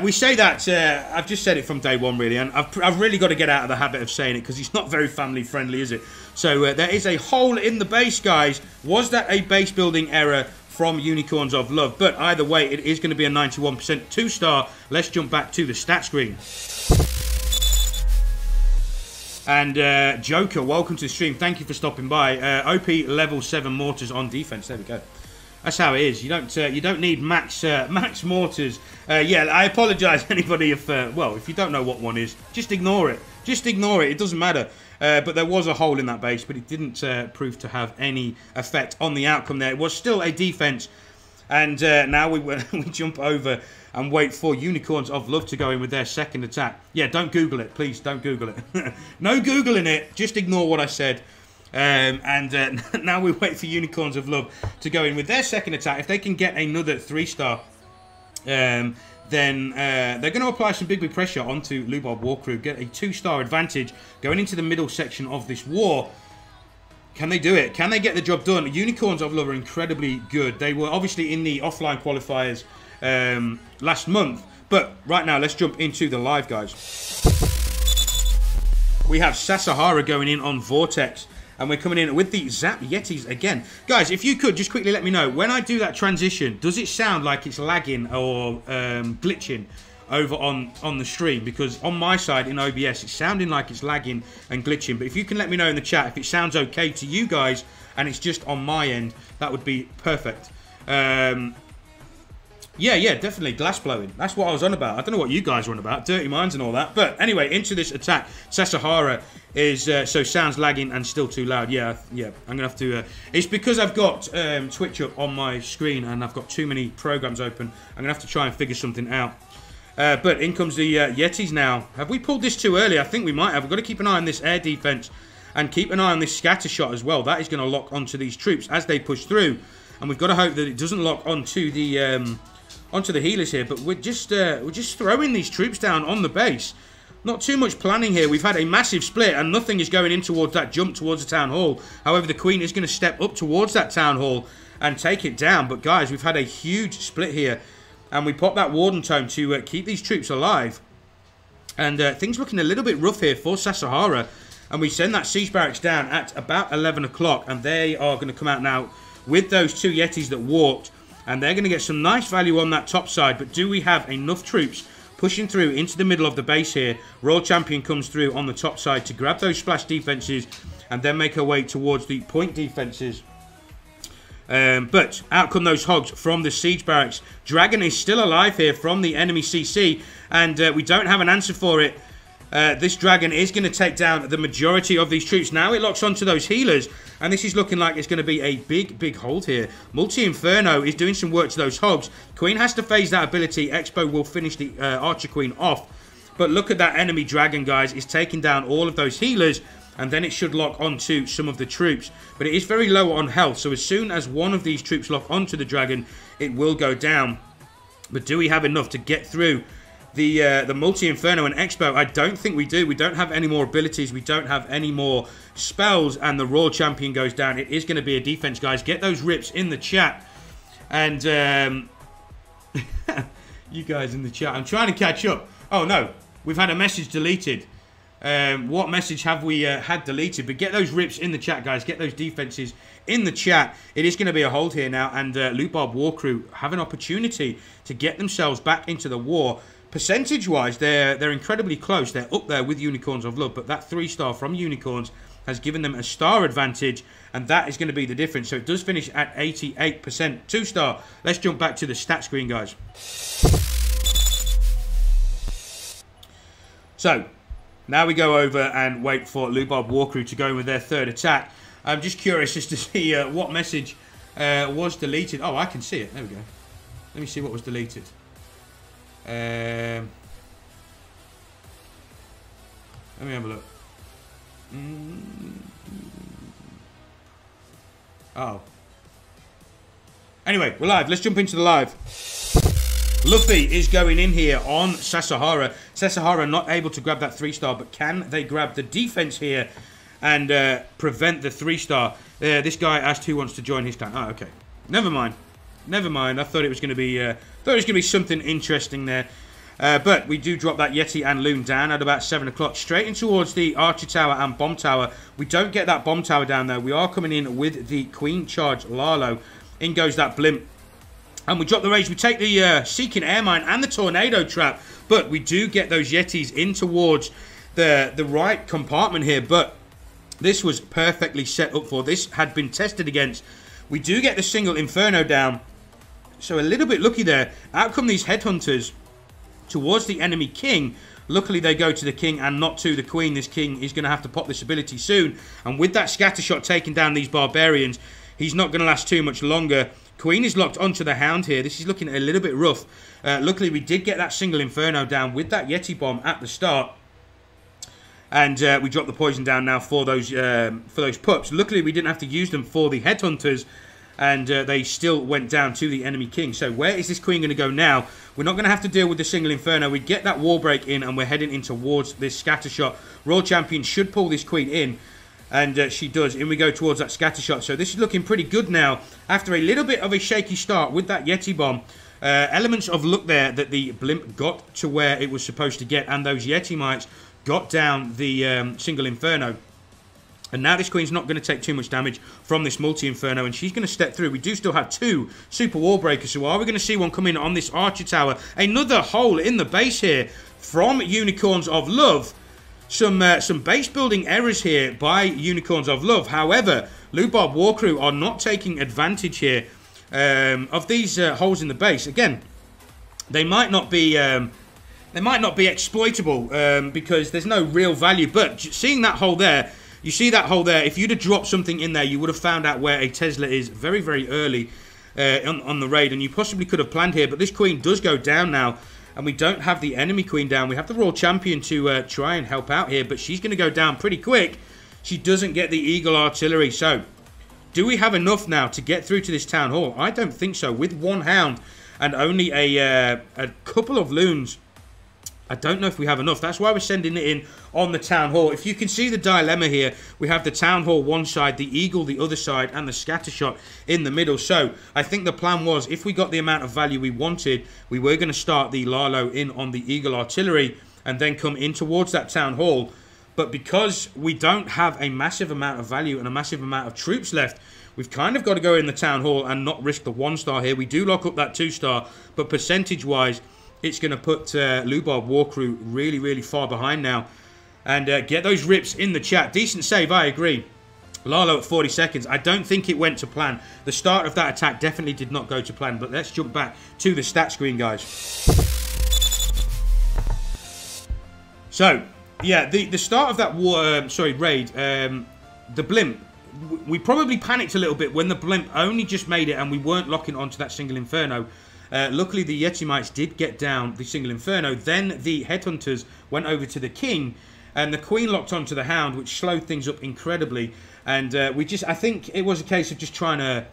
Speaker 1: we say that, I've just said it from day one, really, and I've really got to get out of the habit of saying it, because it's not very family-friendly, is it? So there is a hole in the base, guys. Was that a base building error from Unicorns of Love? But either way, it is going to be a 91% 2-star. Let's jump back to the stat screen. And Joker, welcome to the stream. Thank you for stopping by. OP level 7 mortars on defense. There we go. That's how it is. You don't need max mortars. Yeah, I apologise anybody if if you don't know what one is, just ignore it. Just ignore it. It doesn't matter. But there was a hole in that base, but it didn't prove to have any effect on the outcome there. It was still a defense. And now we jump over and wait for Unicorns of Love to go in with their second attack. Yeah, don't Google it. Please, don't Google it. No Googling it. Just ignore what I said. Now we wait for Unicorns of Love to go in with their second attack. If they can get another 3-star, then they're going to apply some big pressure onto Loubard WarCrew, get a 2-star advantage going into the middle section of this war. Can they do it? Can they get the job done? Unicorns of Love are incredibly good. They were obviously in the offline qualifiers last month, but right now let's jump into the live, guys. We have Sasahara going in on Vortex. And we're coming in with the Zap Yetis again. Guys, if you could, just quickly let me know. When I do that transition, does it sound like it's lagging or glitching over on the stream? Because on my side in OBS, it's sounding like it's lagging and glitching. But if you can let me know in the chat if it sounds okay to you guys and it's just on my end, that would be perfect. Yeah, definitely. Glass blowing. That's what I was on about. I don't know what you guys are on about. Dirty minds and all that. But anyway, into this attack. Sasahara is, so sounds lagging and still too loud. Yeah. I'm going to have to... it's because I've got Twitch up on my screen and I've got too many programs open. I'm going to have to try and figure something out. But in comes the Yetis now. Have we pulled this too early? I think we might have. We've got to keep an eye on this air defense and keep an eye on this scatter shot as well. That is going to lock onto these troops as they push through. And we've got to hope that it doesn't lock onto the healers here, but we're just throwing these troops down on the base. Not too much planning here. We've had a massive split and nothing is going in towards that jump towards the town hall. However, the Queen is going to step up towards that town hall and take it down. But guys, we've had a huge split here and we pop that Warden Tome to keep these troops alive. And things looking a little bit rough here for Sasahara. And we send that siege barracks down at about 11 o'clock and they are going to come out now with those 2 Yetis that walked. And they're going to get some nice value on that top side. But do we have enough troops pushing through into the middle of the base here? Royal Champion comes through on the top side to grab those splash defenses and then make her way towards the point defenses. But out come those hogs from the siege barracks. Dragon is still alive here from the enemy CC. And we don't have an answer for it. This Dragon is going to take down the majority of these troops. Now it locks onto those healers. And this is looking like it's going to be a big hold here. Multi-Inferno is doing some work to those hogs. Queen has to phase that ability. Expo will finish the Archer Queen off. But look at that enemy Dragon, guys. It's taking down all of those healers. And then it should lock onto some of the troops. But it is very low on health. So as soon as one of these troops lock onto the Dragon, it will go down. But do we have enough to get through the Multi-Inferno and Expo? I don't think we do. We don't have any more abilities. We don't have any more spells. And the Royal Champion goes down. It is going to be a defense, guys. Get those rips in the chat. And you guys in the chat. I'm trying to catch up. Oh, no. We've had a message deleted. What message have we had deleted? But get those rips in the chat, guys. Get those defenses in the chat. It is going to be a hold here now. And Loubard WarCrew have an opportunity to get themselves back into the war. Percentage-wise, they're incredibly close. They're up there with Unicorns of Love, but that 3-star from Unicorns has given them a star advantage, and that is going to be the difference. So it does finish at 88%. 2-star. Let's jump back to the stat screen, guys. So now we go over and wait for Loubard WarCrew to go in with their third attack. I'm just curious as to see what message was deleted. Oh, I can see it. There we go. Let me see what was deleted. Let me have a look. Oh. Anyway, we're live. Let's jump into the live. Luffy is going in here on Sasahara. Sasahara not able to grab that 3-star, but can they grab the defense here and prevent the 3-star? This guy asked who wants to join his clan. Oh, okay. Never mind. Never mind. I thought it was going to be something interesting there. But we do drop that Yeti and Loon down at about 7 o'clock, straight in towards the Archer Tower and Bomb Tower. We don't get that Bomb Tower down there. We are coming in with the Queen Charge Lalo. In goes that blimp. And we drop the rage. We take the Seeking Air Mine and the Tornado Trap. But we do get those Yetis in towards the right compartment here. But this was perfectly set up for. This had been tested against. We do get the single Inferno down. So a little bit lucky there. Out come these Headhunters towards the enemy King. Luckily they go to the King and not to the Queen. This King is going to have to pop this ability soon. And with that Scattershot taking down these Barbarians, he's not going to last too much longer. Queen is locked onto the Hound here. This is looking a little bit rough. Luckily, we did get that single Inferno down with that Yeti Bomb at the start. And we dropped the poison down now for those pups. Luckily, we didn't have to use them for the Headhunters. And they still went down to the enemy King. So where is this Queen going to go now? We're not going to have to deal with the single Inferno. We get that Wall Break in and we're heading in towards this Scattershot. Royal Champion should pull this Queen in. And she does. In we go towards that Scattershot. So this is looking pretty good now. After a little bit of a shaky start with that Yeti Bomb. Elements of luck there that the blimp got to where it was supposed to get. And those Yeti Mites got down the single Inferno. And now this Queen's not going to take too much damage from this multi-Inferno. And she's going to step through. We do still have 2 Super Wall Breakers. So are we going to see one come in on this Archer Tower? Another hole in the base here from Unicorns of Love. Some base building errors here by Unicorns of Love. However, Loubard WarCrew are not taking advantage here of these holes in the base. Again, they might not be exploitable because there's no real value. But seeing that hole there, you see that hole there. If you'd have dropped something in there, you would have found out where a Tesla is very, very early on the raid, and you possibly could have planned here. But this Queen does go down now. And we don't have the enemy Queen down. We have the Royal Champion to try and help out here. But she's going to go down pretty quick. She doesn't get the Eagle Artillery. So, do we have enough now to get through to this Town Hall? I don't think so. With 1 Hound and only a couple of Loons, I don't know if we have enough. That's why we're sending it in on the Town Hall. If you can see the dilemma here, we have the Town Hall one side, the Eagle the other side, and the Scattershot in the middle. So, I think the plan was, if we got the amount of value we wanted, we were going to start the Lalo in on the Eagle Artillery and then come in towards that Town Hall. But because we don't have a massive amount of value and a massive amount of troops left, we've kind of got to go in the Town Hall and not risk the 1-star here. We do lock up that 2-star, but percentage-wise, it's going to put Loubard WarCrew really, really far behind now. And get those rips in the chat. Decent save, I agree. Lalo at 40 seconds. I don't think it went to plan. The start of that attack definitely did not go to plan. But let's jump back to the stat screen, guys. So, yeah, the start of that raid, the blimp, we probably panicked a little bit when the blimp only just made it and we weren't locking onto that single Inferno. Luckily, the Yeti Mites did get down the single Inferno. Then the Headhunters went over to the King, and the Queen locked onto the Hound, which slowed things up incredibly. And I think it was a case of just trying to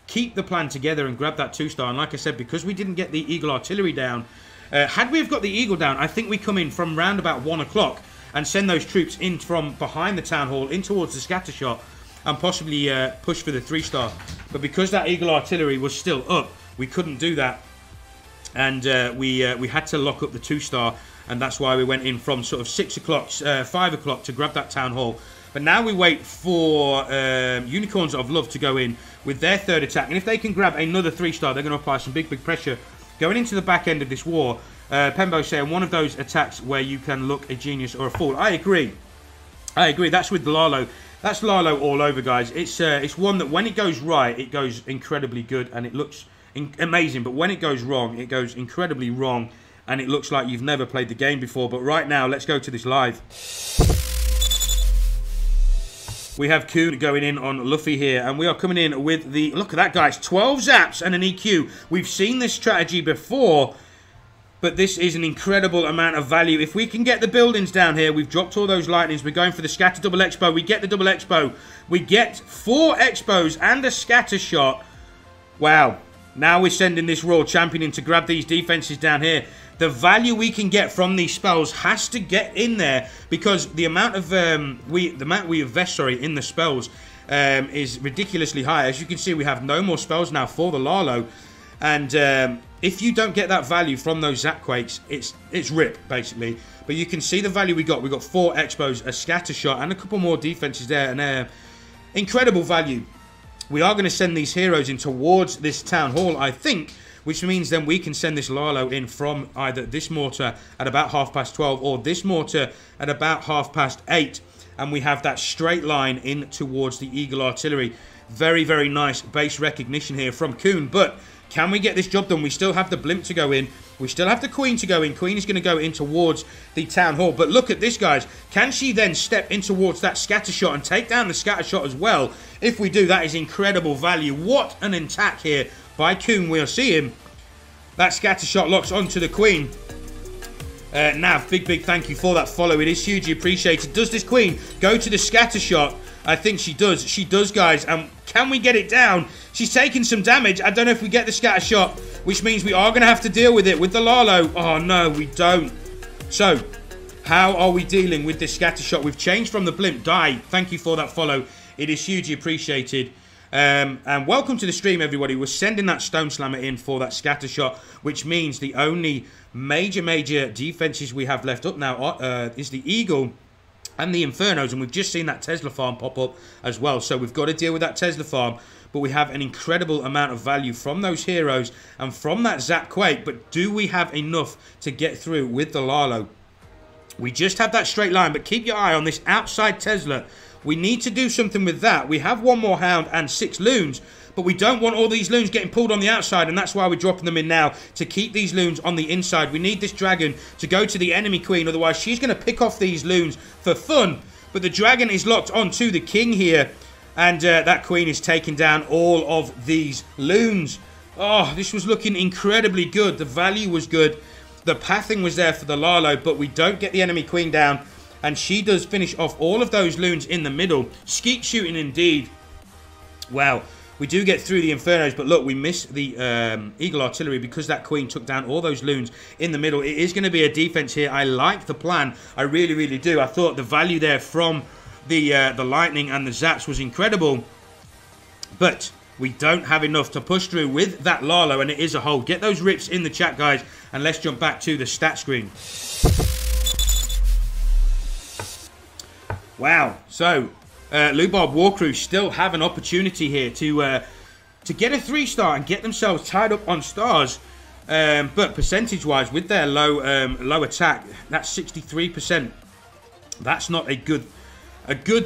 Speaker 1: keep the plan together and grab that 2-star. And like I said, because we didn't get the Eagle Artillery down, had we have got the Eagle down, I think we come in from round about 1 o'clock and send those troops in from behind the Town Hall in towards the Scattershot and possibly push for the 3-star. But because that Eagle Artillery was still up, we couldn't do that. And we had to lock up the 2-star, and that's why we went in from sort of 6 o'clock, 5 o'clock to grab that Town Hall. But now we wait for Unicorns of Love to go in with their 3rd attack. And if they can grab another 3-star, they're going to apply some big, big pressure going into the back end of this war. Pembo saying one of those attacks where you can look a genius or a fool. I agree. I agree. That's with Lalo. That's Lalo all over, guys. It's one that when it goes right, it goes incredibly good and it looks amazing, but when it goes wrong, it goes incredibly wrong, and it looks like you've never played the game before. But right now, let's go to this live. We have Kuhn going in on Luffy here, and we are coming in with the, look at that, guys, 12 zaps and an EQ. We've seen this strategy before, But this is an incredible amount of value. If we can get the buildings down here, we've dropped all those lightnings. We're going for the scatter double expo. We get the double expo. We get 4 expos and a scatter shot. Wow. Now we're sending this Royal Champion in to grab these defenses down here. The value we can get from these spells has to get in there, because the amount of we invest in the spells is ridiculously high. As you can see, we have no more spells now for the Lalo, and if you don't get that value from those Zap Quakes, it's rip basically. But you can see the value we got. We got 4 expos, a scatter shot, and a couple more defenses there, and incredible value. We are going to send these heroes in towards this town hall, I think, which means then we can send this Lalo in from either this mortar at about 12:30 or this mortar at about 8:30. And we have that straight line in towards the Eagle Artillery. Very, very nice base recognition here from Kuhn. But can we get this job done? We still have the blimp to go in. We still have the Queen to go in. Queen is going to go in towards the town hall. But look at this, guys. Can she then step in towards that scatter shot and take down the scatter shot as well? If we do, that is incredible value. What an attack here by Kuhn. We'll see him. That scatter shot locks onto the Queen. Nav, big thank you for that follow. It is hugely appreciated. Does this Queen go to the scatter shot? I think she does. She does, guys. And can we get it down? She's taking some damage. I don't know if we get the scatter shot, which means we are going to have to deal with it with the Lalo. Oh, no, we don't. So, how are we dealing with this scatter shot? We've changed from the blimp. Die. Thank you for that follow. It is hugely appreciated. And welcome to the stream, everybody. We're sending that Stone Slammer in for that scatter shot, which means the only major defenses we have left up now is the Eagle and the Infernos, and we've just seen that Tesla farm pop up as well. So we've got to deal with that Tesla farm, but we have an incredible amount of value from those heroes and from that Zap Quake. But do we have enough to get through with the Lalo? We just have that straight line, but keep your eye on this outside Tesla. We need to do something with that. We have 1 more Hound and 6 Loons, but we don't want all these Loons getting pulled on the outside, and that's why we're dropping them in now, to keep these Loons on the inside. We need this Dragon to go to the enemy Queen, otherwise she's going to pick off these Loons for fun. But the Dragon is locked onto the King here, and that Queen is taking down all of these Loons. Oh, this was looking incredibly good. The value was good. The pathing was there for the Lalo, but we don't get the enemy Queen down. And she does finish off all of those Loons in the middle. Skeet shooting indeed. Wow. We do get through the Infernos, but look, we miss the Eagle Artillery because that Queen took down all those Loons in the middle. It is going to be a defense here. I like the plan. I really do. I thought the value there from the Lightning and the Zaps was incredible. But we don't have enough to push through with that Lalo, and it is a hold. Get those rips in the chat, guys, and let's jump back to the stat screen. Wow, so Loubard WarCrew still have an opportunity here to get a 3-star and get themselves tied up on stars. But percentage-wise, with their low attack, that's 63%. That's not a good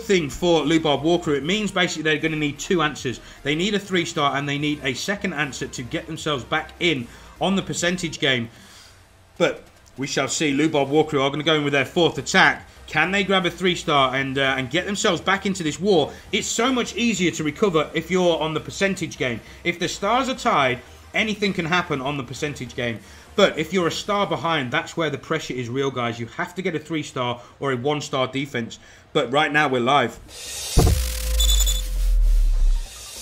Speaker 1: thing for Loubard WarCrew. It means basically they're going to need 2 answers. They need a 3-star and they need a second answer to get themselves back in on the percentage game. But we shall see. Loubard WarCrew are going to go in with their 4th attack. Can they grab a 3-star and get themselves back into this war? It's so much easier to recover if you're on the percentage game. If the stars are tied, anything can happen on the percentage game. But if you're a star behind, that's where the pressure is real, guys. You have to get a 3-star or a 1-star defense. But right now we're live.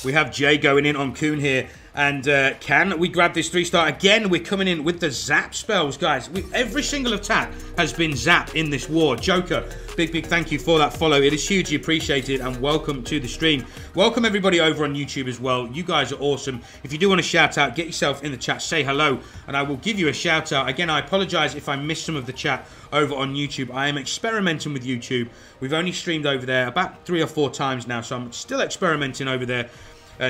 Speaker 1: We have Jay going in on Kuhn here. And can we grab this 3-star? Again, we're coming in with the Zap spells, guys. Every single attack has been Zap in this war. Joker, big thank you for that follow. It is hugely appreciated, and welcome to the stream. Welcome everybody over on YouTube as well. You guys are awesome. If you do want to shout out, get yourself in the chat, say hello, and I will give you a shout out. Again, I apologize if I missed some of the chat over on YouTube. I am experimenting with YouTube. We've only streamed over there about 3 or 4 times now, so I'm still experimenting over there.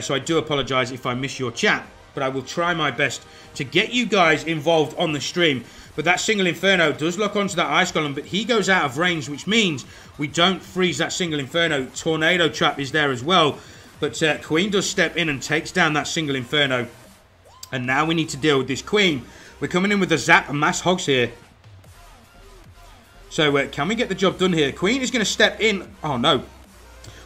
Speaker 1: So I do apologise if I miss your chat, but I will try my best to get you guys involved on the stream. But that single Inferno does lock onto that Ice Golem, but he goes out of range, which means we don't freeze that single Inferno. Tornado Trap is there as well, but Queen does step in and takes down that single Inferno. And now we need to deal with this Queen. We're coming in with the Zap and Mass Hogs here. So can we get the job done here? Queen is going to step in. Oh, no.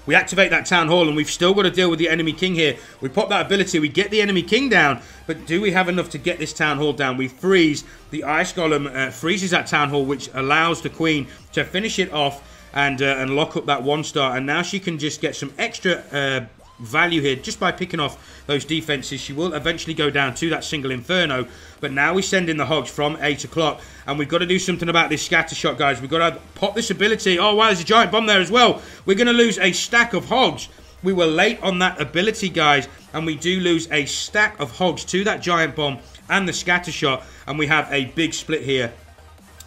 Speaker 1: We activate that Town Hall, and we've still got to deal with the enemy king here. We pop that ability, we get the enemy king down, but do we have enough to get this Town Hall down? We freeze. The Ice Golem freezes that Town Hall, which allows the Queen to finish it off and lock up that 1-star. And now she can just get some extra value here just by picking off those defenses. She will eventually go down to that single Inferno, but now we send in the Hogs from 8 o'clock, and we've got to do something about this scatter shot, guys. We've got to pop this ability. Oh wow, there's a giant bomb there as well. We're going to lose a stack of Hogs. We were late on that ability, guys, and we do lose a stack of Hogs to that giant bomb and the scatter shot, and we have a big split here.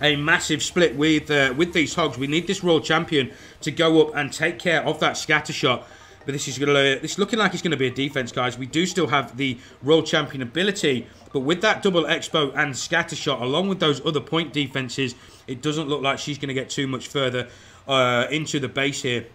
Speaker 1: A massive split with these Hogs. We need this Royal Champion to go up and take care of that scatter shot. But this is looking like it's going to be a defense, guys. We do still have the Royal Champion ability, but with that double expo and scatter shot, along with those other point defenses, it doesn't look like she's going to get too much further into the base here.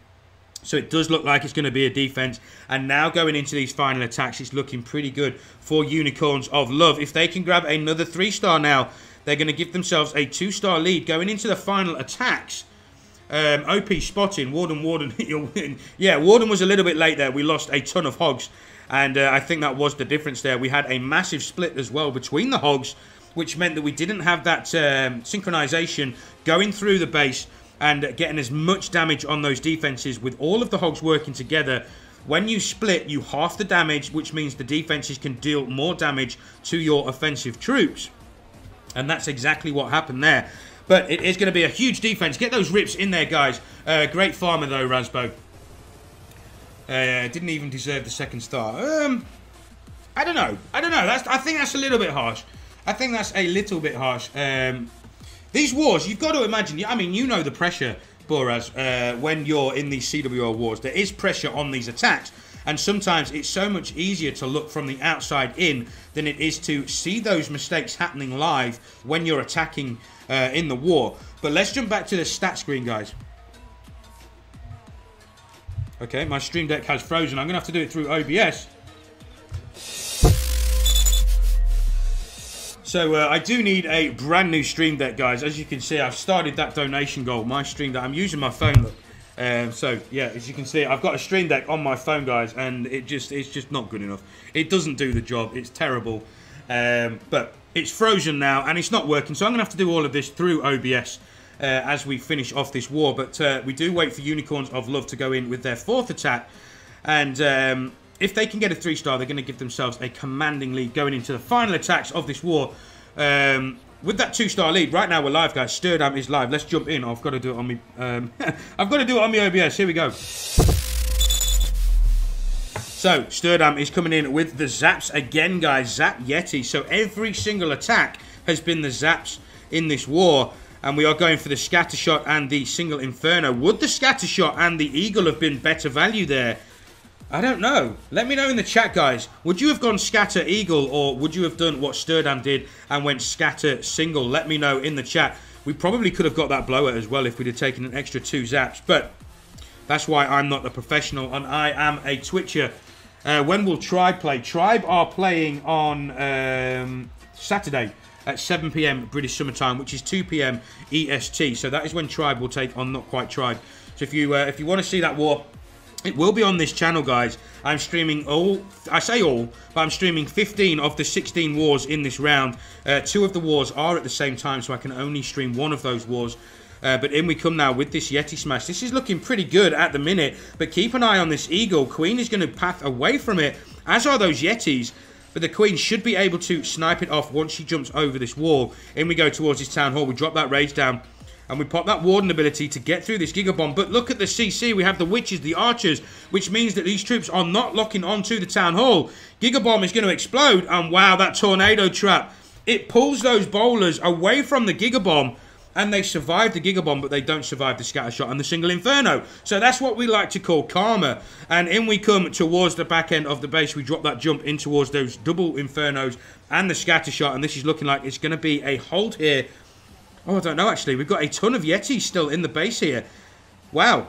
Speaker 1: So it does look like it's going to be a defense. And now going into these final attacks, it's looking pretty good for Unicorns of Love. If they can grab another 3-star now, they're going to give themselves a 2-star lead going into the final attacks. OP spotting, Warden, you'll win. Yeah, Warden was a little bit late there. We lost a ton of Hogs, and I think that was the difference there. We had a massive split as well between the Hogs, which meant that we didn't have that synchronization going through the base and getting as much damage on those defenses. With all of the Hogs working together, when you split, you half the damage, which means the defenses can deal more damage to your offensive troops. And that's exactly what happened there. But it is going to be a huge defense. Get those rips in there, guys. Great farmer, though, Rasbo. Didn't even deserve the 2nd star. I don't know. I think that's a little bit harsh. These wars, you've got to imagine. I mean, you know the pressure, Boraz, when you're in these CWL wars. There is pressure on these attacks. And sometimes it's so much easier to look from the outside in than it is to see those mistakes happening live when you're attacking in the war. But let's jump back to the stat screen, guys. Okay, my Stream Deck has frozen. I'm going to have to do it through OBS. So I do need a brand new Stream Deck, guys. As you can see, I've started that donation goal. My Stream Deck, I'm using my phone, look. So yeah, as you can see, I've got a Stream Deck on my phone, guys, and it's just not good enough. It doesn't do the job. It's terrible. But it's frozen now, and it's not working. So I'm gonna have to do all of this through OBS as we finish off this war. But we do wait for Unicorns of Love to go in with their 4th attack, and if they can get a 3-star, they're going to give themselves a commanding lead going into the final attacks of this war. With that 2-star lead, right now we're live, guys. Sturdam is live. Let's jump in. I've got to do it on me. I've got to do it on my OBS. Here we go. So Sturdam is coming in with the zaps again, guys. Zap Yeti. So every single attack has been the zaps in this war, and we are going for the scatter shot and the single Inferno. Would the scatter shot and the eagle have been better value there? I don't know. Let me know in the chat, guys. Would you have gone scatter eagle, or would you have done what Sturdam did and went scatter single? Let me know in the chat. We probably could have got that blower as well if we'd have taken an extra 2 zaps, but that's why I'm not the professional and I am a Twitcher. When will Tribe play? Tribe are playing on Saturday at 7 PM British Summertime, which is 2 PM EST. So that is when Tribe will take on Not Quite Tribe. So if you want to see that war, it will be on this channel, guys. I'm streaming I say all, but I'm streaming 15 of the 16 wars in this round. 2 of the wars are at the same time, so I can only stream 1 of those wars. But in we come now with this Yeti Smash. This is looking pretty good at the minute, but keep an eye on this Eagle. Queen is going to path away from it, as are those Yetis. But the Queen should be able to snipe it off once she jumps over this wall. In we go towards this Town Hall. We drop that Rage down. And we pop that Warden ability to get through this Giga Bomb. But look at the CC. We have the Witches, the Archers, which means that these troops are not locking onto the Town Hall. Giga Bomb is going to explode. And wow, that Tornado Trap. It pulls those bowlers away from the Giga Bomb. And they survive the Giga Bomb, but they don't survive the Scatter Shot and the Single Inferno. So that's what we like to call karma. And in we come towards the back end of the base. We drop that jump in towards those double Infernos and the Scatter Shot. And this is looking like it's going to be a hold here. Oh, I don't know, actually. We've got a ton of Yetis still in the base here. Wow.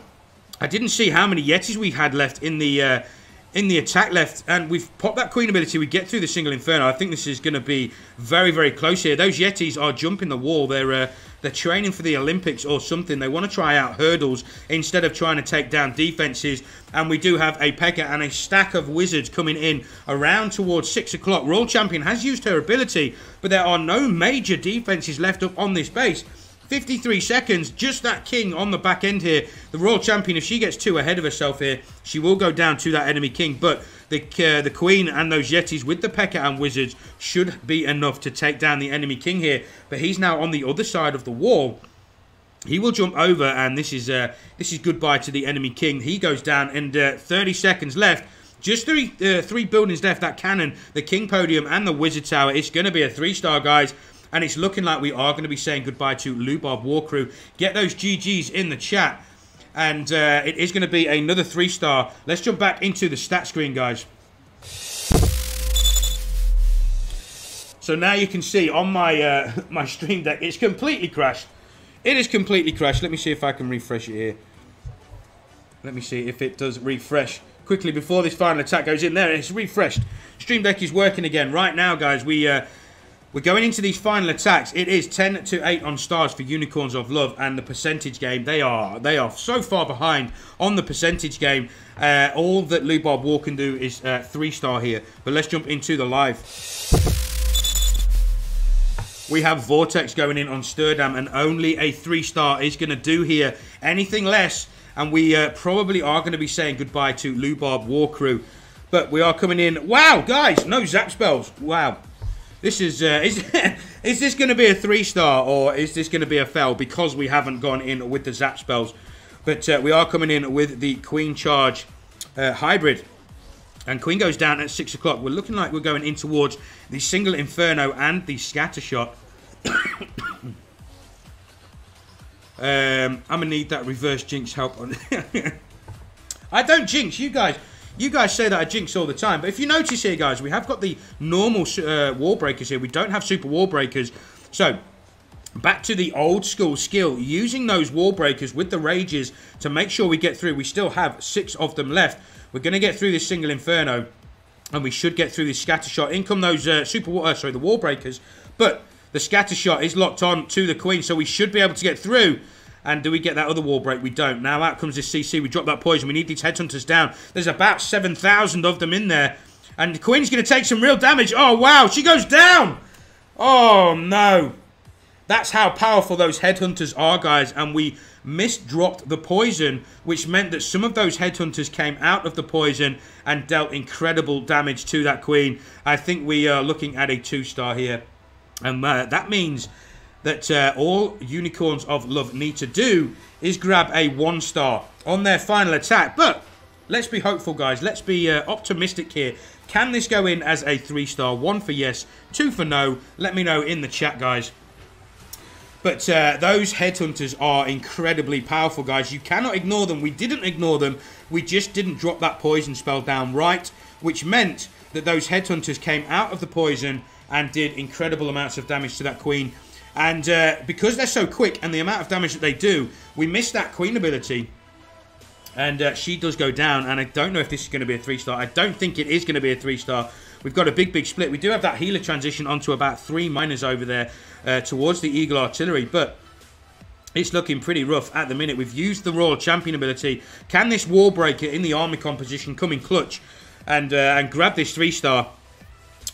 Speaker 1: I didn't see how many Yetis we had left in the in the attack left, and we've popped that Queen ability. We get through the single Inferno. I think this is going to be very, very close here. Those Yetis are jumping the wall. They're training for the Olympics or something. They want to try out hurdles instead of trying to take down defenses. And we do have a Pekka and a stack of wizards coming in around towards 6 o'clock. Royal Champion has used her ability, but there are no major defenses left up on this base. 53 seconds, just that king on the back end here. The Royal Champion, if she gets 2 ahead of herself here, she will go down to that enemy king. But the Queen and those Yetis with the Pekka and Wizards should be enough to take down the enemy king here. But he's now on the other side of the wall. He will jump over, and this is goodbye to the enemy king. He goes down, and 30 seconds left. Just three buildings left, that cannon, the king podium, and the wizard tower. It's going to be a 3-star, guys. And it's looking like we are going to be saying goodbye to Loubard WarCrew. Get those GGs in the chat. And it is going to be another 3-star. Let's jump back into the stat screen, guys. So now you can see on my my stream deck, it's completely crashed. It is completely crashed. Let me see if I can refresh it here. Let me see if it does refresh quickly before this final attack goes in there. It's refreshed. Stream deck is working again. Right now, guys, we're going into these final attacks. It is 10-8 on stars for Unicorns of Love, and the percentage game, they are so far behind on the percentage game. All that Loubard War can do is 3-star here. But let's jump into the live. We have Vortex going in on Sturdam, and only a 3-star is going to do here. Anything less, and we probably are going to be saying goodbye to Loubard WarCrew. But we are coming in. Wow, guys, no zap spells. Wow. This is this going to be a 3-star, or is this going to be a fail because we haven't gone in with the zap spells? But we are coming in with the Queen Charge hybrid. And Queen goes down at 6 o'clock. We're looking like we're going in towards the single Inferno and the scatter shot. I'm going to need that reverse jinx help on. I don't jinx, you guys. You guys say that I jinx all the time, but if you notice here, guys, we have got the normal wall breakers here. We don't have super wall breakers. So, back to the old school skill, using those wall breakers with the rages to make sure we get through. We still have 6 of them left. We're going to get through this single Inferno, and we should get through this scatter shot. In come those the wall breakers, but the scatter shot is locked on to the Queen, so we should be able to get through. And do we get that other wall break? We don't. Now out comes this CC. We drop that poison. We need these headhunters down. There's about 7,000 of them in there. And the Queen's going to take some real damage. Oh, wow. She goes down. Oh, no. That's how powerful those headhunters are, guys. And we misdropped the poison, which meant that some of those headhunters came out of the poison and dealt incredible damage to that Queen. I think we are looking at a 2-star here. And that means that all Unicorns of Love need to do is grab a 1-star on their final attack. But let's be hopeful, guys. Let's be optimistic here. Can this go in as a 3-star? 1 for yes, 2 for no. Let me know in the chat, guys. But those headhunters are incredibly powerful, guys. You cannot ignore them. We didn't ignore them. We just didn't drop that poison spell down right, which meant that those headhunters came out of the poison and did incredible amounts of damage to that Queen. And because they're so quick and the amount of damage that they do, we missed that Queen ability. And she does go down. And I don't know if this is going to be a 3-star. I don't think it is going to be a 3-star. We've got a big split. We do have that healer transition onto about 3 miners over there towards the Eagle Artillery. But it's looking pretty rough at the minute. We've used the Royal Champion ability. Can this wall breaker in the army composition come in clutch and grab this 3-star?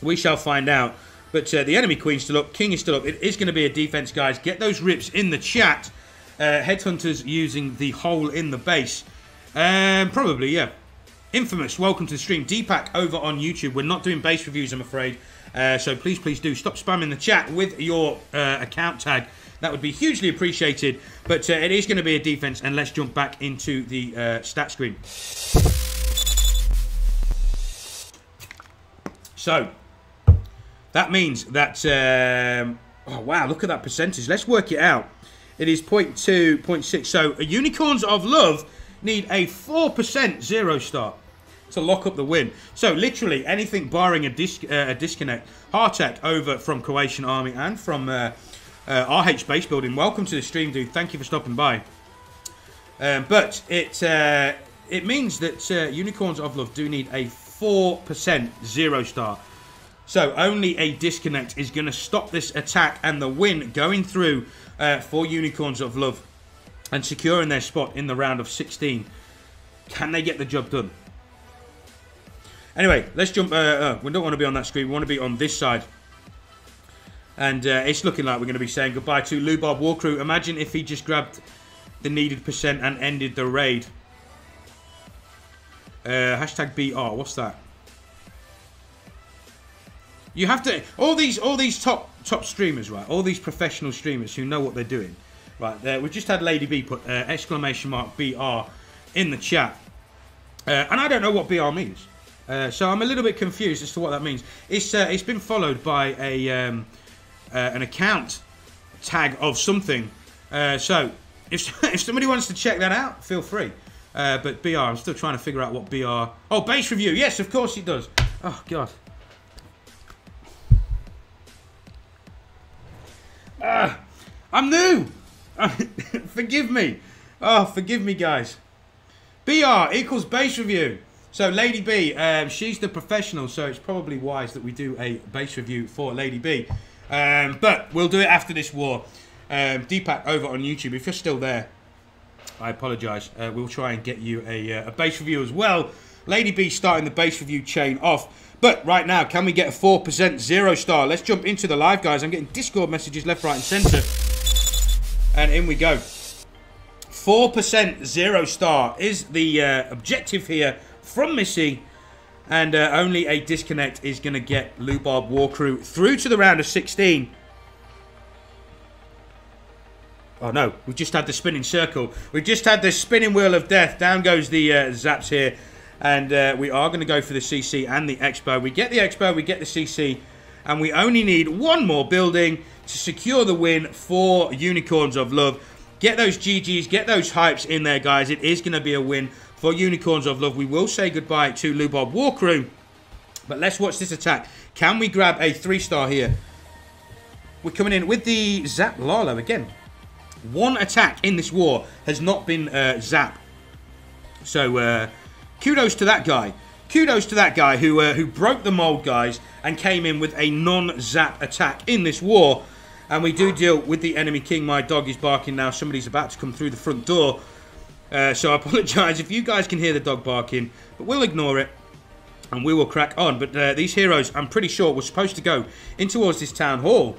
Speaker 1: We shall find out. But the enemy Queen's still up. King is still up. It is going to be a defense, guys. Get those rips in the chat. Headhunters using the hole in the base. Probably, yeah. Infamous, welcome to the stream. Deepak over on YouTube. We're not doing base reviews, I'm afraid. So please do stop spamming the chat with your account tag. That would be hugely appreciated. But it is going to be a defense. And let's jump back into the stat screen. So that means that, oh wow, look at that percentage. Let's work it out. It is 0.2, 0.6. So Unicorns of Love need a 4% 0-star to lock up the win. So literally anything barring a disconnect. Hartek over from Croatian Army and from RH Base Building. Welcome to the stream, dude. Thank you for stopping by. But it it means that Unicorns of Love do need a 4% 0-star. So only a disconnect is going to stop this attack and the win going through for Unicorns of Love and securing their spot in the round of 16. Can they get the job done? Anyway, let's jump. We don't want to be on that screen. We want to be on this side. And it's looking like we're going to be saying goodbye to Loubard WarCrew. Imagine if he just grabbed the needed percent and ended the raid. Hashtag BR. What's that? You have to... All these top streamers, right? All these professional streamers who know what they're doing. Right, we've just had Lady B put exclamation mark BR in the chat. And I don't know what BR means. So I'm a little bit confused as to what that means. It's been followed by an account tag of something. So if somebody wants to check that out, feel free. But BR, I'm still trying to figure out what BR... Oh, base review. Yes, of course it does. Oh, God. I'm new. Forgive me. Oh, forgive me, guys. BR equals base review. So Lady B, she's the professional, so it's probably wise that we do a base review for Lady B. But we'll do it after this war. Deepak over on YouTube, if you're still there, I apologise. We'll try and get you a base review as well. Lady B starting the base review chain off. But right now, can we get a 4% 0-star? Let's jump into the live, guys. I'm getting Discord messages left, right, and centre. And in we go. 4% 0-star is the objective here from Missy. And only a disconnect is going to get Loubard WarCrew through to the round of 16. Oh no, we've just had the spinning circle. We've just had the spinning wheel of death. Down goes the zaps here. And we are going to go for the CC and the Expo. We get the Expo, we get the CC. And we only need one more building to secure the win for Unicorns of Love. Get those GGs, get those hypes in there, guys. It is going to be a win for Unicorns of Love. We will say goodbye to Loubard WarCrew. But let's watch this attack. Can we grab a 3-star here? We're coming in with the Zap Lalo again. One attack in this war has not been Zap. So, kudos to that guy. Kudos to that guy who broke the mold, guys, and came in with a non-Zap attack in this war. And we do deal with the enemy king. My dog is barking now. Somebody's about to come through the front door. So I apologise if you guys can hear the dog barking. But we'll ignore it. And we will crack on. But these heroes, I'm pretty sure, were supposed to go in towards this town hall.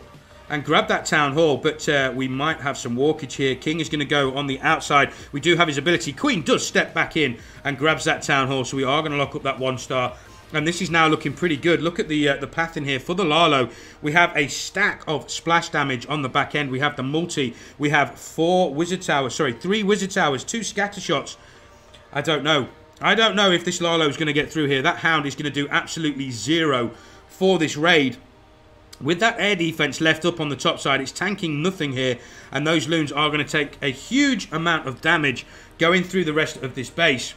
Speaker 1: And grab that town hall, but we might have some walkage here. King is going to go on the outside. We do have his ability. Queen does step back in and grabs that town hall, so we are going to lock up that 1-star. And this is now looking pretty good. Look at the path in here for the Lalo. We have a stack of splash damage on the back end. We have the multi. We have 3 wizard towers, 2 scatter shots. I don't know. I don't know if this Lalo is going to get through here. That Hound is going to do absolutely 0 for this raid. With that air defense left up on the top side, it's tanking nothing here. And those loons are going to take a huge amount of damage going through the rest of this base.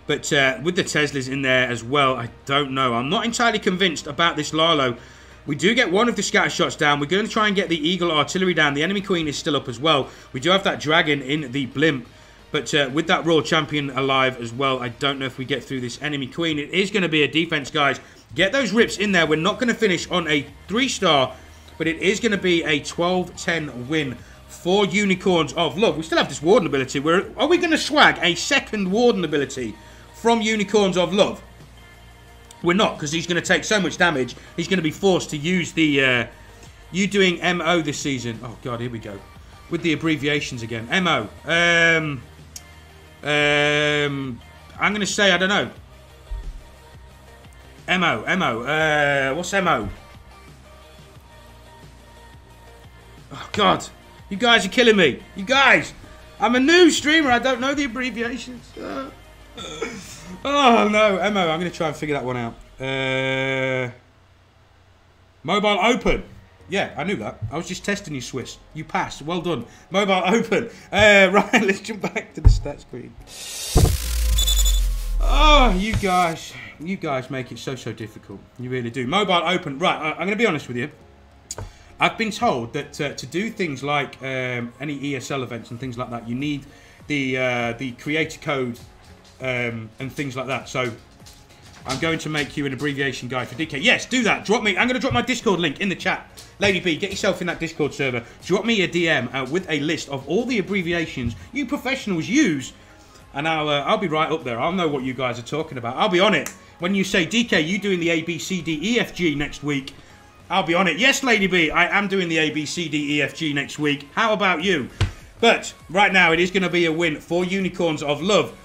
Speaker 1: But with the Teslas in there as well, I don't know. I'm not entirely convinced about this Lalo. We do get one of the scatter shots down. We're going to try and get the Eagle artillery down. The enemy queen is still up as well. We do have that dragon in the blimp. But with that Royal Champion alive as well, I don't know if we get through this enemy queen. It is going to be a defense, guys. Get those rips in there. We're not going to finish on a 3-star, but it is going to be a 12-10 win for Unicorns of Love. We still have this Warden ability. Are we going to swag a second Warden ability from Unicorns of Love? We're not, because he's going to take so much damage. He's going to be forced to use the... you doing MO this season? Oh, God, here we go. With the abbreviations again. MO. I'm going to say, I don't know. MO. What's MO? Oh, God. You guys are killing me. You guys. I'm a new streamer. I don't know the abbreviations. Oh, no. MO. I'm going to try and figure that one out. Mobile open. Yeah, I knew that. I was just testing you, Swiss. You passed. Well done. Mobile open. Right, let's jump back to the stats screen. Oh, you guys make it so difficult. You really do. Mobile open. Right, I'm going to be honest with you. I've been told that to do things like any ESL events and things like that, you need the creator code and things like that. So I'm going to make you an abbreviation guide for DK. Yes, do that. Drop me. I'm going to drop my Discord link in the chat. Lady B, get yourself in that Discord server. Drop me a DM with a list of all the abbreviations you professionals use, and I'll be right up there. I'll know what you guys are talking about. I'll be on it. When you say, DK, you doing the A, B, C, D, E, F, G next week, I'll be on it. Yes, Lady B, I am doing the A, B, C, D, E, F, G next week. How about you? But right now, it is going to be a win for Unicorns of Love.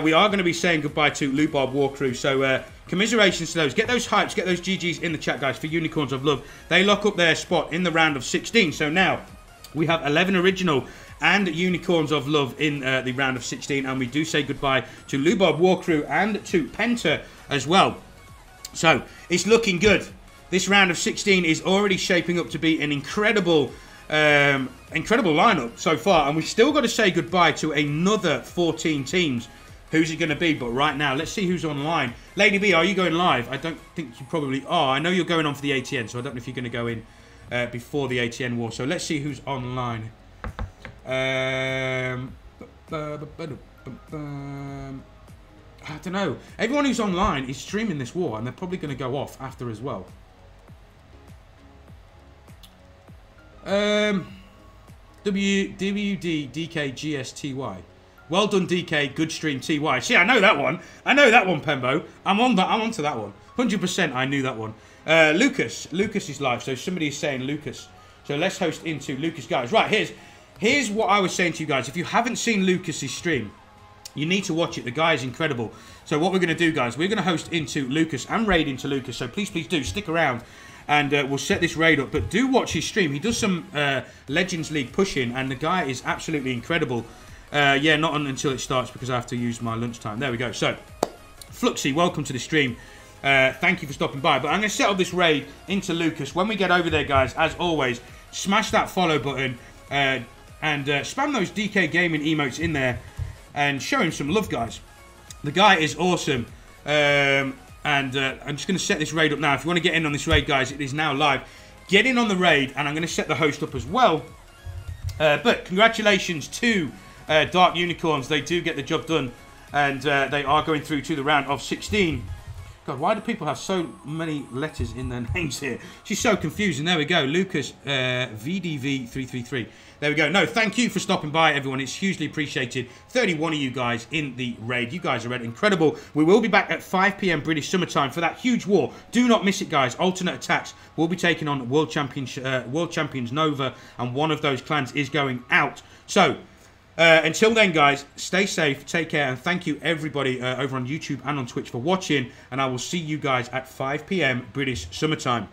Speaker 1: We are going to be saying goodbye to Loubard WarCrew. So commiserations to those. Get those hypes, get those GGs in the chat, guys, for Unicorns of Love. They lock up their spot in the round of 16. So now we have 11 original and Unicorns of Love in the round of 16. And we do say goodbye to Loubard WarCrew and to Penta as well. So it's looking good. This round of 16 is already shaping up to be an incredible lineup so far. And we've still got to say goodbye to another 14 teams. Who's it going to be? But right now, let's see who's online. Lady B, are you going live? I don't think you probably are. I know you're going on for the ATN, so I don't know if you're going to go in before the ATN war. So let's see who's online. I don't know. Everyone who's online is streaming this war, and they're probably going to go off after as well. WDKGSTY. Well done, DK. Good stream, TY. See, I know that one. I know that one, Pembo. I'm onto that one. 100%. I knew that one. Lucas is live. So somebody is saying Lucas. So let's host into Lucas, guys. Right, here's what I was saying to you guys. If you haven't seen Lucas's stream, you need to watch it. The guy is incredible. So what we're going to do, guys, we're going to host into Lucas and raid into Lucas. So please do stick around. And we'll set this raid up. But do watch his stream. He does some Legends League pushing. And the guy is absolutely incredible. Yeah, not until it starts because I have to use my lunchtime. There we go. So, Fluxy, welcome to the stream. Thank you for stopping by. But I'm going to set up this raid into Lucas. When we get over there, guys, as always, smash that follow button and spam those DK Gaming emotes in there and show him some love, guys. The guy is awesome. I'm just going to set this raid up now. If you want to get in on this raid, guys, it is now live. Get in on the raid, and I'm going to set the host up as well. But congratulations to Dark Unicorns. They do get the job done, and they are going through to the round of 16. God, why do people have so many letters in their names here? She's so confusing. There we go. Lucas VDV333. There we go. No, thank you for stopping by, everyone. It's hugely appreciated. 31 of you guys in the raid. You guys are incredible. We will be back at 5 PM British summertime for that huge war. Do not miss it, guys. Alternate attacks will be taking on World Champions Nova, and one of those clans is going out. So, until then, guys, stay safe, take care, and thank you, everybody, over on YouTube and on Twitch for watching, and I will see you guys at 5 PM British summertime.